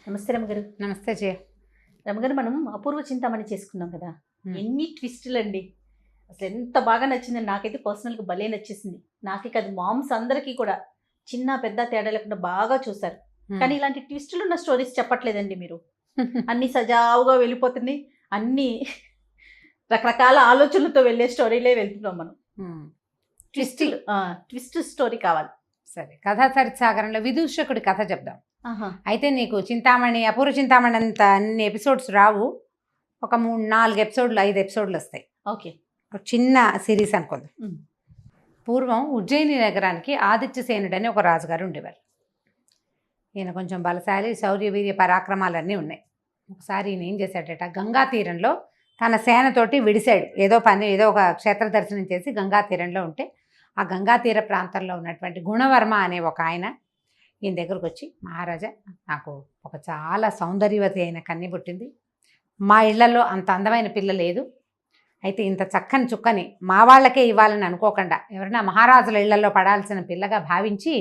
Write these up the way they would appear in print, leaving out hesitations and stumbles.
నమస్తే రమగారు. నమస్తే జయ. రమగారు, మనం అపూర్వ చింతామణి చేసుకున్నాం కదా. ఎన్ని ట్విస్టులు అండి. అసలు ఎంత బాగా నచ్చిందండి. నాకైతే పర్సనల్గా భలే నచ్చేసింది. నాకే కాదు, మామ్స్ అందరికీ కూడా చిన్న పెద్ద తేడా లేకుండా బాగా చూసారు. కానీ ఇలాంటి ట్విస్టులు ఉన్న స్టోరీస్ చెప్పట్లేదండి మీరు. అన్ని సజావుగా వెళ్ళిపోతున్నాయి. అన్ని రకరకాల ఆలోచనలతో వెళ్ళే స్టోరీలే వెళ్తున్నాం మనం. ట్విస్ట్ స్టోరీ కావాలి. సరే, కథా చరిత్సాగరంలో విదూషకుడి కథ చెప్దాం. ఆహా. అయితే నీకు అపూర్వ చింతామణి అంత అన్ని ఎపిసోడ్స్ రావు. ఒక 3-4 ఎపిసోడ్లు 5 ఎపిసోడ్లు వస్తాయి. ఓకే. ఒక చిన్న సిరీస్ అనుకుందాం. పూర్వం ఉజ్జయిని నగరానికి ఆదిత్యసేనుడు అని ఒక రాజుగారు ఉండేవారు. ఈయన కొంచెం బలశాలి, శౌర్యవీర్య పరాక్రమాలన్నీ ఉన్నాయి. ఒకసారి ఈయన ఏం చేశాడట, గంగా తీరంలో తన సేనతోటి విడిశాడు. ఏదో ఒక క్షేత్ర దర్శనం చేసి గంగా తీరంలో ఉంటే, ఆ గంగా తీర ప్రాంతంలో ఉన్నటువంటి గుణవర్మ అనే ఒక ఆయన ఈయన దగ్గరకు వచ్చి, మహారాజా, నాకు ఒక చాలా సౌందర్యవతి అయిన కన్య పుట్టింది. మా ఇళ్లలో అంత అందమైన పిల్ల లేదు. అయితే ఇంత చక్కని చుక్కని మా వాళ్ళకే ఇవ్వాలని అనుకోకుండా ఎవరైనా మహారాజుల ఇళ్లలో పడాల్సిన పిల్లగా భావించి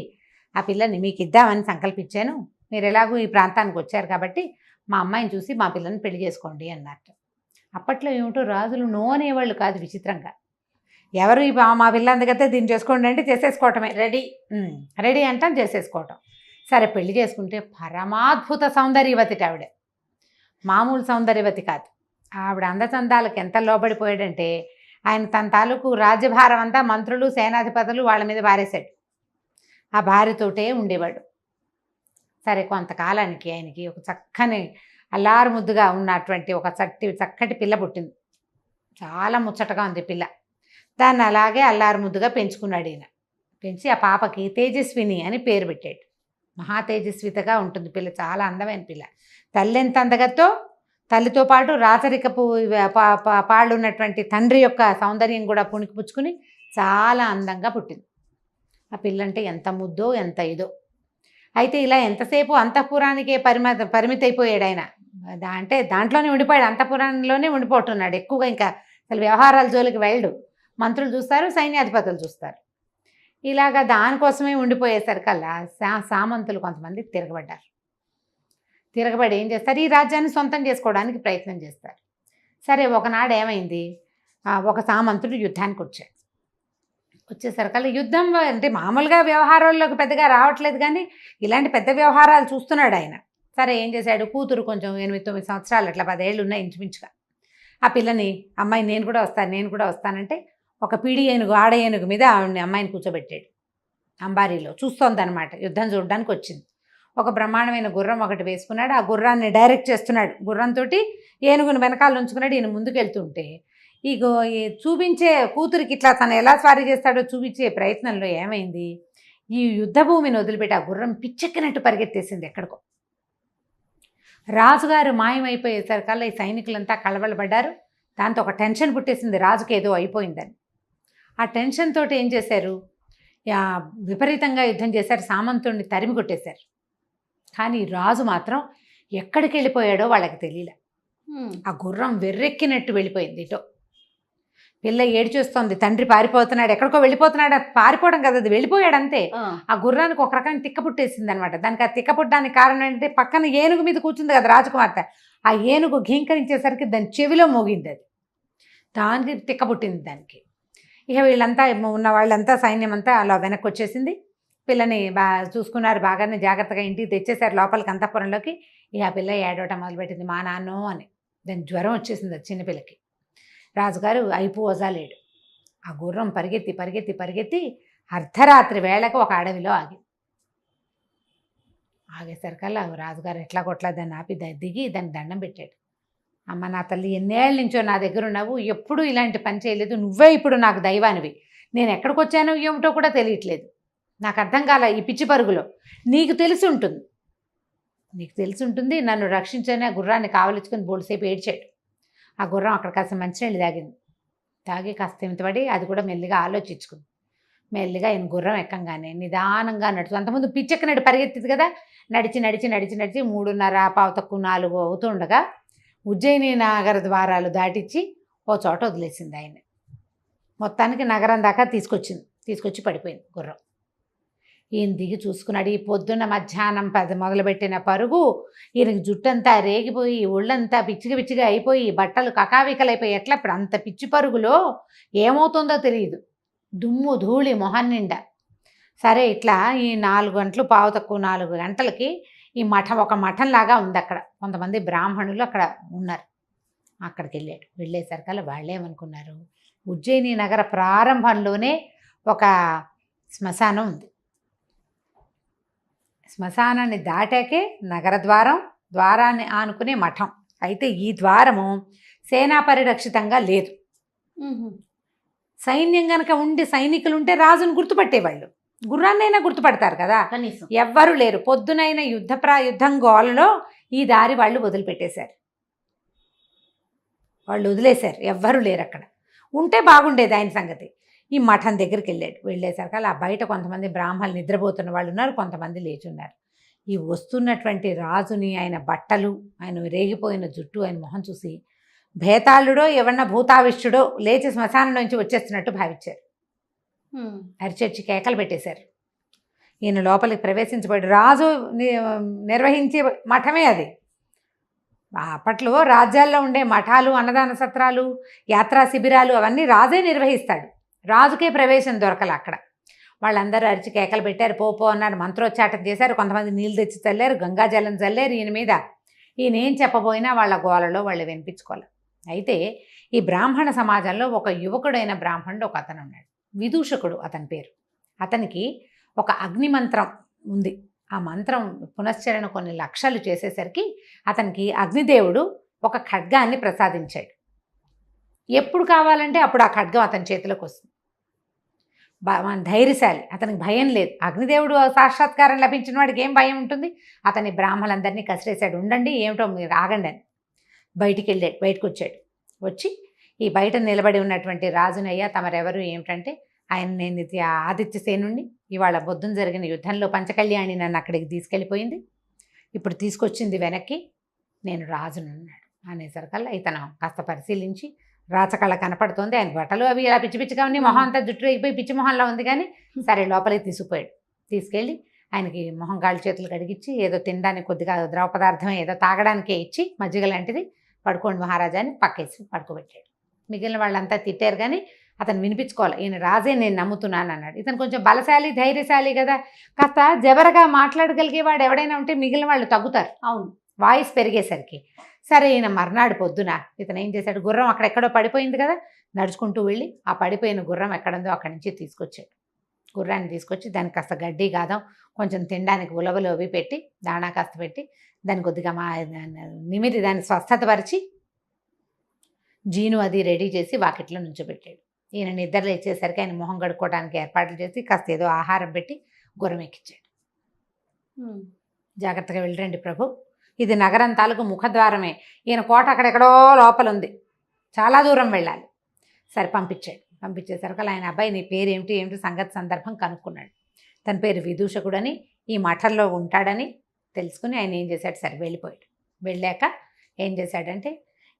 ఆ పిల్లని మీకు ఇద్దామని సంకల్పించాను. మీరు ఎలాగూ ఈ ప్రాంతానికి వచ్చారు కాబట్టి మా అమ్మాయిని చూసి మా పిల్లని పెళ్లి చేసుకోండి అన్నట్టు. అప్పట్లో ఏమిటో రాజులు నో అనేవాళ్ళు కాదు. విచిత్రంగా ఎవరు మా పిల్ల అందుకైతే దీన్ని చేసుకోండి అంటే చేసేసుకోవటమే. రెడీ అంటాం, చేసేసుకోవటం. సరే, పెళ్లి చేసుకుంటే పరమాద్భుత సౌందర్యవతి ఆవిడ. మామూలు సౌందర్యవతి కాదు. ఆవిడ అందచందాలకు ఎంత లోబడిపోయాడంటే ఆయన తన తాలూకు రాజ్యభారం అంతా మంత్రులు, సేనాధిపతులు వాళ్ళ మీద బారేశాడు. ఆ భార్యతోటే ఉండేవాడు. సరే, కొంతకాలానికి ఆయనకి ఒక చక్కని అల్లారు ముద్దుగా ఉన్నటువంటి ఒక చక్కటి పిల్ల పుట్టింది. చాలా ముచ్చటగా ఉంది పిల్ల. దాన్ని అలాగే అల్లారు ముద్దుగా పెంచుకున్నాడు ఈయన. పెంచి ఆ పాపకి తేజస్విని అని పేరు పెట్టాడు. మహా తేజస్వితగా ఉంటుంది పిల్ల, చాలా అందమైన పిల్ల. తల్లి ఎంత అందగతో, తల్లితో పాటు రాచరికపు పాళ్ళు ఉన్నటువంటి తండ్రి యొక్క సౌందర్యం కూడా పుణికిపుచ్చుకుని చాలా అందంగా పుట్టింది. ఆ పిల్లంటే ఎంత ముద్దో ఎంత ఇదో. అయితే ఇలా ఎంతసేపు అంతఃపురానికే పరిమితి అయిపోయాడు ఆయన. అంటే దాంట్లోనే ఉండిపోయాడు, అంతఃపురంలోనే ఉండిపోతున్నాడు ఎక్కువగా. ఇంకా అసలు వ్యవహారాల జోలికి వెళ్ళడు. మంత్రులు చూస్తారు, సైన్యాధిపతులు చూస్తారు. ఇలాగా దానికోసమే ఉండిపోయేసరికల్లా సామంతులు కొంతమంది తిరగబడి ఏం చేస్తారు, ఈ రాజ్యాన్ని సొంతం చేసుకోవడానికి ప్రయత్నం చేస్తారు. సరే, ఒకనాడు ఏమైంది, ఒక సామంతుడు యుద్ధానికి వచ్చేసరికల్లా యుద్ధం అంటే మామూలుగా వ్యవహారాల్లోకి పెద్దగా రావట్లేదు, కానీ ఇలాంటి పెద్ద వ్యవహారాలు చూస్తున్నాడు ఆయన. సరే, ఏం చేశాడు, కూతురు కొంచెం 8-9 సంవత్సరాలు, అట్లా 10 ఏళ్ళు ఉన్నాయి ఇంచుమించుగా. ఆ పిల్లని, అమ్మాయి నేను కూడా వస్తానంటే ఒక పీడి ఏనుగు, ఆడ ఏనుగు మీద అమ్మాయిని కూర్చోబెట్టాడు. అంబారీలో చూస్తోందనమాట, యుద్ధం చూడడానికి వచ్చింది. ఒక బ్రహ్మాండమైన గుర్రం ఒకటి వేసుకున్నాడు. ఆ గుర్రాన్ని డైరెక్ట్ చేస్తున్నాడు. గుర్రంతో ఏనుగుని వెనకాల ఉంచుకున్నాడు. ఈయన ముందుకెళ్తుంటే ఈ చూపించే కూతురికి ఇట్లా తను ఎలా స్వారీ చేస్తాడో చూపించే ప్రయత్నంలో ఏమైంది, ఈ యుద్ధభూమిని వదిలిపెట్టి ఆ గుర్రం పిచ్చెక్కినట్టు పరిగెత్తేసింది ఎక్కడికో. రాజుగారు మాయమైపోయేసరికల్లా ఈ సైనికులంతా కలవలబడ్డారు. దాంతో ఒక టెన్షన్ పుట్టేసింది, రాజుకి ఏదో అయిపోయిందని. ఆ టెన్షన్ తోటి ఏం చేశారు, విపరీతంగా యుద్ధం చేశారు, సామంతుడిని తరిమి కొట్టేశారు. కానీ రాజు మాత్రం ఎక్కడికి వెళ్ళిపోయాడో వాళ్ళకి తెలియలే. ఆ గుర్రం వెర్రెక్కినట్టు వెళ్ళిపోయింది ఇటో. పిల్ల ఏడ్చేస్తోంది, తండ్రి పారిపోతున్నాడు, ఎక్కడికో వెళ్ళిపోతున్నాడు. పారిపోవడం కదా, అది వెళ్ళిపోయాడు అంతే. ఆ గుర్రానికి ఒక రకమైన తిక్క పుట్టేసింది అనమాట. దానికి ఆ తిక్క పుట్టడానికి కారణం ఏంటంటే పక్కన ఏనుగు మీద కూర్చుంది కదా రాజకుమార్తె. ఆ ఏనుగు ఘీంకరించేసరికి దాని చెవిలో మోగింది. అది దానికి తిక్క పుట్టింది దానికి. ఇక వీళ్ళంతా ఉన్న వాళ్ళంతా సైన్యం అంతా అలా వెనక్కి వచ్చేసింది. పిల్లని చూసుకున్నారు, బాగానే జాగ్రత్తగా ఇంటికి తెచ్చేశారు లోపలికి, అంతఃపురంలోకి. ఇక ఆ పిల్ల ఏడవటం మొదలుపెట్టింది, మా నాన్నో అని. దాని జ్వరం వచ్చేసింది అది చిన్నపిల్లకి. రాజుగారు అయిపోజాలేడు. ఆ గుర్రం పరిగెత్తి అర్ధరాత్రి వేళకు ఒక అడవిలో ఆగేసరికల్లా రాజుగారు ఎట్లా కొట్లా దాన్ని ఆపి దిగి దానికి దండం పెట్టాడు. అమ్మ, నా తల్లి, ఎన్నేళ్ళ నుంచో నా దగ్గర ఉన్నావు, ఎప్పుడూ ఇలాంటి పని చేయలేదు. నువ్వే ఇప్పుడు నాకు దైవానివి. నేను ఎక్కడికి వచ్చానో ఏమిటో కూడా తెలియట్లేదు. నాకు అర్థం కాల ఈ పిచ్చి పరుగులో. నీకు తెలిసి ఉంటుంది, నన్ను రక్షించని ఆ గుర్రాన్ని కావలించుకొని బోల్సేపు ఏడ్చాడు. ఆ గుర్రం అక్కడ కాస్త మంచినీళ్ళు తాగి కాస్త ఇంతపడి అది కూడా మెల్లిగా ఆలోచించుకుంది. మెల్లిగా ఆయన గుర్రం ఎక్కంగానే నిదానంగా నడుచు, అంతకుముందు పిచ్చెక్కనట్టు పరిగెత్తింది కదా, నడిచి 3:15-4 అవుతుండగా ఉజ్జయిని నగర ద్వారాలు దాటించి ఓ చోట వదిలేసింది ఆయన. మొత్తానికి నగరం దాకా తీసుకొచ్చి పడిపోయింది గుర్రం. ఈయన దిగి చూసుకున్నాడు. ఈ పొద్దున్న మధ్యాహ్నం 10 మొదలుపెట్టిన పరుగు ఈయనకి జుట్టంతా రేగిపోయి ఒళ్ళంతా పిచ్చిగా పిచ్చిగా అయిపోయి బట్టలు కకావికలైపోయి ఎట్లా ఇప్పుడు అంత పిచ్చి పరుగులో ఏమవుతుందో తెలియదు. దుమ్ము ధూళి మొహం నిండా. సరే ఇట్లా ఈ 4 గంటలు పావు తక్కువ 4 గంటలకి ఈ మఠం ఒక మఠంలాగా ఉంది అక్కడ. కొంతమంది బ్రాహ్మణులు అక్కడ ఉన్నారు. అక్కడికి వెళ్ళాడు. వెళ్ళేసరికల్లా వాళ్ళేమనుకున్నారు, ఉజ్జయిని నగర ప్రారంభంలోనే ఒక శ్మశానం ఉంది. శ్మశానాన్ని దాటాకే నగర ద్వారాన్ని ఆనుకునే మఠం. అయితే ఈ ద్వారము సేనా పరిరక్షితంగా లేదు. సైన్యం గనక ఉండి సైనికులు ఉంటే రాజును గుర్తుపట్టేవాళ్ళు, గుర్రాన్నైనా గుర్తుపడతారు కదా. కనీసం ఎవ్వరూ లేరు. పొద్దునైన యుద్ధం గోలలో ఈ దారి వాళ్ళు వదిలిపెట్టేశారు. వాళ్ళు వదిలేశారు. ఎవ్వరూ లేరు అక్కడ. ఉంటే బాగుండేది ఆయన సంగతి. ఈ మఠం దగ్గరికి వెళ్ళాడు. వెళ్ళేసరికి అలా బయట కొంతమంది బ్రాహ్మణులు నిద్రపోతున్న వాళ్ళు ఉన్నారు, కొంతమంది లేచున్నారు. ఈ వస్తున్నటువంటి రాజుని, ఆయన బట్టలు, ఆయన రేగిపోయిన జుట్టు, ఆయన మొహం చూసి భేతాళుడో ఎవరన్నా భూతావిష్టుడో లేచి శ్మశానం నుంచి వచ్చేస్తున్నట్టు భావించారు. అరిచర్చి కేకలు పెట్టేశారు. ఈయన లోపలికి ప్రవేశించబడి రాజు నిర్వహించే మఠమే అది. అప్పట్లో రాజ్యాల్లో ఉండే మఠాలు, అన్నదాన సత్రాలు, యాత్రా శిబిరాలు అవన్నీ రాజే నిర్వహిస్తాడు. రాజుకే ప్రవేశం దొరకల అక్కడ. వాళ్ళందరూ అరిచి కేకలు పెట్టారు, పో అన్నారు, మంత్రోచ్చాటం చేశారు. కొంతమంది నీళ్ళు తెచ్చి చల్లారు, గంగాజలం చల్లారు ఈయన మీద. ఈయన ఏం చెప్పబోయినా వాళ్ళ గోలలో వాళ్ళు వినిపించుకోవాలి. అయితే ఈ బ్రాహ్మణ సమాజంలో ఒక యువకుడైన బ్రాహ్మణుడు ఒక అతను ఉన్నాడు, విదూషకుడు అతని పేరు. అతనికి ఒక అగ్నిమంత్రం ఉంది. ఆ మంత్రం పునశ్చరణ కొన్ని లక్షలు చేసేసరికి అతనికి అగ్నిదేవుడు ఒక ఖడ్గాన్ని ప్రసాదించాడు. ఎప్పుడు కావాలంటే అప్పుడు ఆ ఖడ్గం అతని చేతిలోకి వస్తుంది. ధైర్యశాలి, అతనికి భయం లేదు. అగ్నిదేవుడు సాక్షాత్కారం లభించిన వాడికి ఏం భయం ఉంటుంది. అతని బ్రాహ్మణులందరినీ కసిరేశాడు. ఉండండి, ఏమిటో మీరు ఆగండి అని. బయటకు వచ్చాడు. వచ్చి ఈ బయట నిలబడి ఉన్నటువంటి రాజునయ్య, తమరెవరు ఏమిటంటే, ఆయన నేను ఆదిత్యసేనుణ్ణి, ఇవాళ పొద్దున జరిగిన యుద్ధంలో పంచకళ్యాణి నన్ను అక్కడికి తీసుకెళ్ళిపోయింది, ఇప్పుడు తీసుకొచ్చింది వెనక్కి, నేను రాజునున్నాడు అనేసరికల్లా ఇతను కాస్త పరిశీలించి, రాచకళ కనపడుతోంది, ఆయన బట్టలు అవి ఇలా పిచ్చి పిచ్చిగా ఉన్నాయి, మొహం అంతా జుట్టు అయిపోయి పిచ్చి మొహంలో ఉంది. కానీ సరే లోపలికి తీసుకుపోయాడు. తీసుకెళ్ళి ఆయనకి మొహం కాళ్ళు చేతులు కడిగిచ్చి ఏదో తినడానికి కొద్దిగా ద్రవ పదార్థం ఏదో తాగడానికే ఇచ్చి మజ్జిగ లాంటిది, పడుకోండి మహారాజాని పక్కేసి పడుకోబెట్టాడు. మిగిలిన వాళ్ళంతా తిట్టారు కానీ అతను వినిపించుకోవాలి. ఈయన రాజే నేను నమ్ముతున్నాను అన్నాడు. ఇతను కొంచెం బలశాలి, ధైర్యశాలి కదా, కాస్త జబరగా మాట్లాడగలిగేవాడు ఎవడైనా ఉంటే మిగిలిన వాళ్ళు తగ్గుతారు. అవును, వాయిస్ పెరిగేసరికి. సరే ఈయన మర్నాడు పొద్దున ఇతను ఏం చేశాడు, గుర్రం అక్కడెక్కడో పడిపోయింది కదా, నడుచుకుంటూ వెళ్ళి ఆ పడిపోయిన గుర్రం ఎక్కడుందో అక్కడి నుంచి తీసుకొచ్చాడు. గుర్రాన్ని తీసుకొచ్చి దానికి కాస్త గడ్డి గాదం, కొంచెం తినడానికి ఉలవలు అవి పెట్టి, దాణా కాస్త పెట్టి, దాన్ని కొద్దిగా నిమిది దాన్ని స్వస్థతపరిచి జీను అది రెడీ చేసి వాకిట్లో నుంచోబెట్టాడు. ఈయన నిద్ర లేచేసరికి ఆయన మొహం కడుక్కోవడానికి ఏర్పాట్లు చేసి కాస్త ఏదో ఆహారం పెట్టి గుర్రం ఎక్కించాడు. జాగ్రత్తగా వెళ్ళరండి ప్రభు, ఇది నగరం తాలూకు ముఖద్వారమే, ఈయన కోట అక్కడెక్కడో లోపల ఉంది, చాలా దూరం వెళ్ళాలి. సరే పంపించాడు. పంపించేసరికి ఆయన అబ్బాయి నీ పేరు ఏమిటి సంగతి సందర్భం కనుక్కున్నాడు. తన పేరు విదూషకుడని, ఈ మఠంలో ఉంటాడని తెలుసుకుని ఆయన ఏం చేశాడు, సరే వెళ్ళిపోయాడు. వెళ్ళాక ఏం చేశాడంటే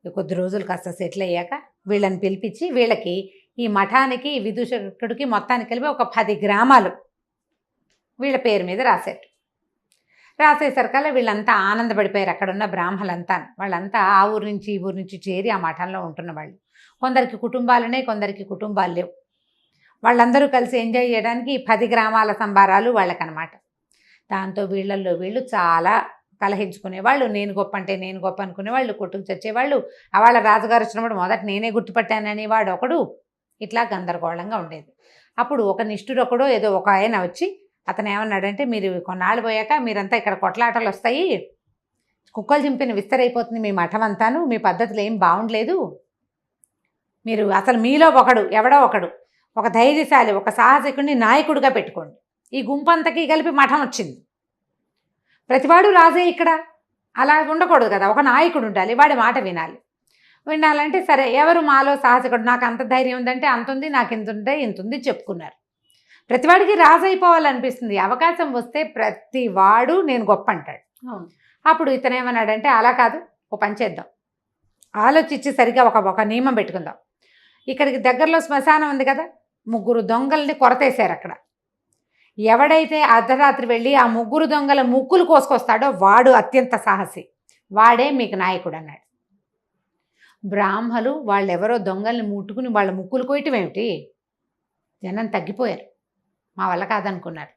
కొద్ది రోజులు కాస్త సెటిల్ అయ్యాక వీళ్ళని పిలిపించి వీళ్ళకి ఈ మఠానికి విదూషకుడికి మొత్తానికి కలిపి ఒక 10 గ్రామాలు వీళ్ళ పేరు మీద రాశాడు. రాసేసరికల్లా వీళ్ళంతా ఆనందపడిపోయారు. అక్కడున్న బ్రాహ్మలంతా, వాళ్ళంతా ఆ ఊరు నుంచి ఈ ఊరు నుంచి చేరి ఆ మఠంలో ఉంటున్న వాళ్ళు. కొందరికి కుటుంబాలునే, కొందరికి కుటుంబాలు లేవు. వాళ్ళందరూ కలిసి ఎంజాయ్ చేయడానికి ఈ 10 గ్రామాల సంబారాలు వాళ్ళకనమాట. దాంతో వీళ్ళల్లో వీళ్ళు చాలా కలహించుకునేవాళ్ళు. నేను గొప్ప అంటే నేను గొప్ప అనుకునేవాళ్ళు, కొట్టుకు చచ్చేవాళ్ళు. వాళ్ళ రాజుగారు వచ్చినప్పుడు మొదట నేనే గుర్తుపట్టానని వాడు ఒకడు, ఇట్లా గందరగోళంగా ఉండేది. అప్పుడు ఒక నిష్ఠురొకడో ఏదో ఒక ఆయన వచ్చి అతను ఏమన్నాడంటే, మీరు కొన్నాళ్ళు పోయాక మీరంతా ఇక్కడ కొట్లాటలు వస్తాయి, కుక్కలు చింపిన విస్తరైపోతుంది మీ మఠం అంతాను, మీ పద్ధతులు ఏం బాగుండలేదు, మీరు అసలు మీలో ఒకడు ఎవడో ఒకడు ఒక ధైర్యశాలి ఒక సాహసికుడిని నాయకుడిగా పెట్టుకోండి. ఈ గుంపంతకి కలిపి మఠం వచ్చింది, ప్రతివాడు రాజే ఇక్కడ, అలా ఉండకూడదు కదా, ఒక నాయకుడు ఉండాలి, వాడి మాట వినాలంటే సరే ఎవరు మాలో సాహసికుడు, నాకు అంత ధైర్యం ఉందంటే అంత ఉంది, నాకు ఇంత ఉంటే ఇంత ఉంది చెప్పుకున్నారు. ప్రతివాడికి రాజు అయిపోవాలనిపిస్తుంది. అవకాశం వస్తే ప్రతివాడు నేను గొప్ప అంటాడు. అప్పుడు ఇతను ఏమన్నాడంటే, అలా కాదు, ఒక పని చేద్దాం, ఆలోచించి సరిగా ఒక నియమం పెట్టుకుందాం. ఇక్కడికి దగ్గరలో శ్మశానం ఉంది కదా, 3 దొంగల్ని కొరతేశారు అక్కడ. ఎవడైతే అర్ధరాత్రి వెళ్ళి ఆ ముగ్గురు దొంగల ముక్కులు కోసుకొస్తాడో వాడు అత్యంత సాహసి, వాడే మీకు నాయకుడు అన్నాడు. బ్రాహ్మలు వాళ్ళెవరో దొంగల్ని ముట్టుకుని వాళ్ళ ముక్కులు కోయటం ఏమిటి? జనం తగ్గిపోయారు, మా వల్ల కాదనుకున్నారు.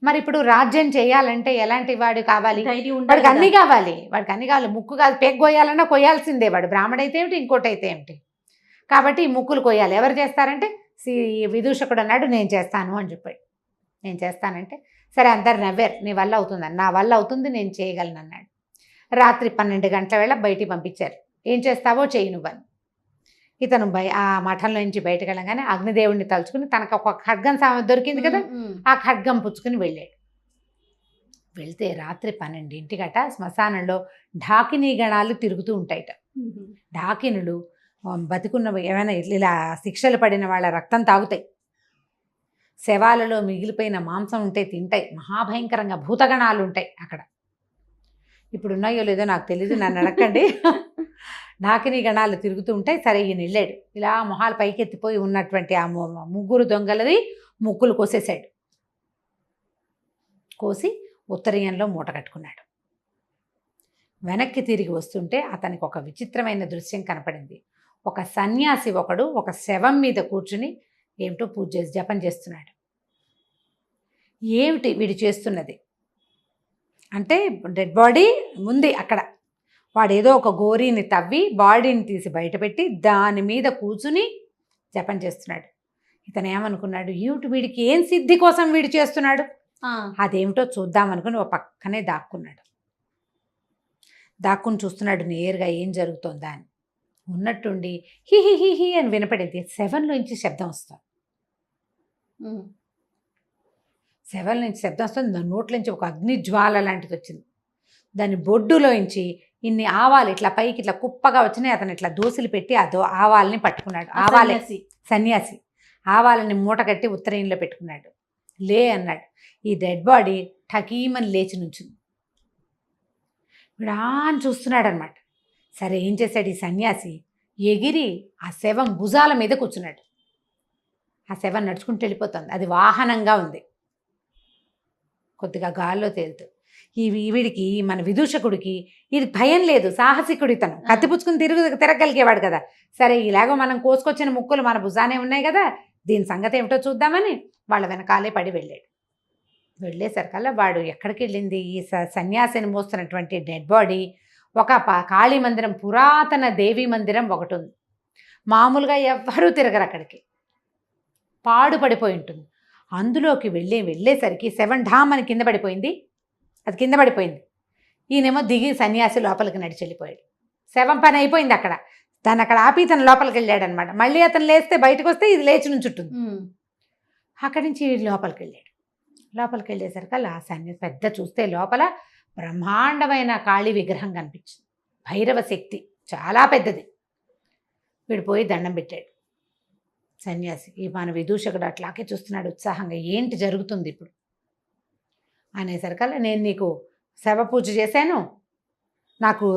మరి ఇప్పుడు రాజ్యం చేయాలంటే ఎలాంటి వాడు కావాలి? వాడికి అన్నీ కావాలి, ముక్కు కాదు పెగ్ కొయ్యాలన్నా కొయ్యాల్సిందే. వాడు బ్రాహ్మడైతే ఏమిటి, ఇంకోటి అయితే ఏమిటి. కాబట్టి ఈ ముక్కులు కొయ్యాలి. ఎవరు చేస్తారంటే విదూషకుడు అన్నాడు నేను చేస్తాను అని చెప్పాడు. నేను చేస్తానంటే సరే అందరు నవ్వారు. నీ వల్ల అవుతుందని. నా వల్ల అవుతుంది, నేను చేయగలను అన్నాడు. రాత్రి 12 గంటల వేళ బయటికి పంపించారు. ఏం చేస్తావో చెయ్యి నువ్వని. ఇతను ఆ మఠంలో నుంచి బయటకు వెళ్ళగానే అగ్నిదేవుడిని తలుచుకుని తనకు ఒక ఖడ్గం దొరికింది కదా, ఆ ఖడ్గం పుచ్చుకుని వెళ్ళాడు. వెళ్తే రాత్రి 12ంటికట శ్మశానంలో ఢాకినీ గణాలు తిరుగుతూ ఉంటాయట. ఢాకినులు బతికున్న ఏమైనా ఇలా శిక్షలు పడిన వాళ్ళ రక్తం తాగుతాయి, శవాలలో మిగిలిపోయిన మాంసం ఉంటే తింటాయి, మహాభయంకరంగా భూతగణాలు ఉంటాయి అక్కడ. ఇప్పుడు ఉన్నాయో లేదో నాకు తెలీదు, నన్ను అడగండి. ఢాకినీ గణాలు తిరుగుతూ ఉంటాయి. సరే ఈయన వెళ్ళాడు. ఇలా మొహాలు పైకెత్తిపోయి ఉన్నటువంటి ఆ ముగ్గురు దొంగలది ముక్కులు కోసేశాడు. కోసి ఉత్తరీయంలో మూట కట్టుకున్నాడు. వెనక్కి తిరిగి వస్తుంటే అతనికి ఒక విచిత్రమైన దృశ్యం కనపడింది. ఒక సన్యాసి ఒకడు ఒక శవం మీద కూర్చుని ఏమిటో పూజ చేసి జపం చేస్తున్నాడు. ఏమిటి వీడు చేస్తున్నది అంటే, డెడ్ బాడీ ఉంది అక్కడ. వాడు ఏదో ఒక గోరీని తవ్వి బాడీని తీసి బయటపెట్టి దాని మీద కూర్చుని జపం చేస్తున్నాడు. ఇతను ఏమనుకున్నాడు, ఏమిటి వీడికి ఏం సిద్ధి కోసం వీడు చేస్తున్నాడు, అదేమిటో చూద్దామనుకుని ఒక పక్కనే దాక్కున్నాడు. దాక్కుని చూస్తున్నాడు నేరుగా ఏం జరుగుతోందా అని. ఉన్నట్టుండి హి హి హి హి అని వినపడింది. శవంలోంచి శబ్దం వస్తుంది. శవం నుంచి శబ్దం వస్తుంది. దాని నోట్లోంచి ఒక అగ్ని జ్వాల లాంటిది వచ్చింది. దాని బొడ్డులోంచి ఇన్ని ఆవాలు ఇట్లా పైకి ఇట్లా కుప్పగా వచ్చినాయి. అతను ఇట్లా దోశలు పెట్టి ఆవాలని పట్టుకున్నాడు. ఆవాలే సన్యాసి ఆవాలని మూట కట్టి ఉత్తరీయంలో పెట్టుకున్నాడు. లే అన్నాడు. ఈ డెడ్ బాడీ ఠకీమని లేచి నుంచింది. విడాన్ చూస్తున్నాడు అనమాట. సరే ఏం చేశాడు ఈ సన్యాసి, ఎగిరి ఆ శవం భుజాల మీద కూర్చున్నాడు. ఆ శవం నడుచుకుంటూ వెళ్ళిపోతుంది. అది వాహనంగా ఉంది, కొద్దిగా గాల్లో తేలుతూ. వీడికి మన విదూషకుడికి ఇది భయం లేదు, సాహసికుడు ఇతను. కత్తిపుచ్చుకుని తిరగలిగేవాడు కదా. సరే ఇలాగో మనం కోసుకొచ్చిన ముక్కులు మన భుజానే ఉన్నాయి కదా, దీని సంగతి ఏమిటో చూద్దామని వాళ్ళ వెనకాలే పడి వెళ్ళాడు. వెళ్ళేసరికల్లా వాడు ఎక్కడికి వెళ్ళింది, ఈ సన్యాసిని మోస్తున్నటువంటి డెడ్ బాడీ ఒక కాళీ మందిరం, పురాతన దేవీ మందిరం ఒకటి ఉంది. మామూలుగా ఎవ్వరూ తిరగరు అక్కడికి, పాడుపడిపోయి ఉంటుంది. అందులోకి వెళ్ళేసరికి శవం ఢామ్ అని కింద పడిపోయింది. అది కింద పడిపోయింది. ఈయనేమో దిగి సన్యాసి లోపలికి నడిచి వెళ్ళిపోయాడు. శవం పని అయిపోయింది అక్కడ. దాన్ని అక్కడ ఆపి తను లోపలికి వెళ్ళాడు అనమాట. మళ్ళీ అతను లేస్తే బయటకు వస్తే ఇది లేచి నుంచుంటుంది. అక్కడి నుంచి లోపలికి వెళ్ళాడు. లోపలికి వెళ్ళేసరికి ఆ సన్యాసి పెద్ద చూస్తే లోపల బ్రహ్మాండమైన కాళీ విగ్రహం కనిపించింది. భైరవ శక్తి చాలా పెద్దది. వీడు పోయి దండం పెట్టాడు. సన్యాసి ఈ మన విదూషకుడు అట్లాగే చూస్తున్నాడు ఉత్సాహంగా. ఏంటి జరుగుతుంది ఇప్పుడు అనేసరికల్లా, నేను నీకు శవ పూజ చేశాను, నాకు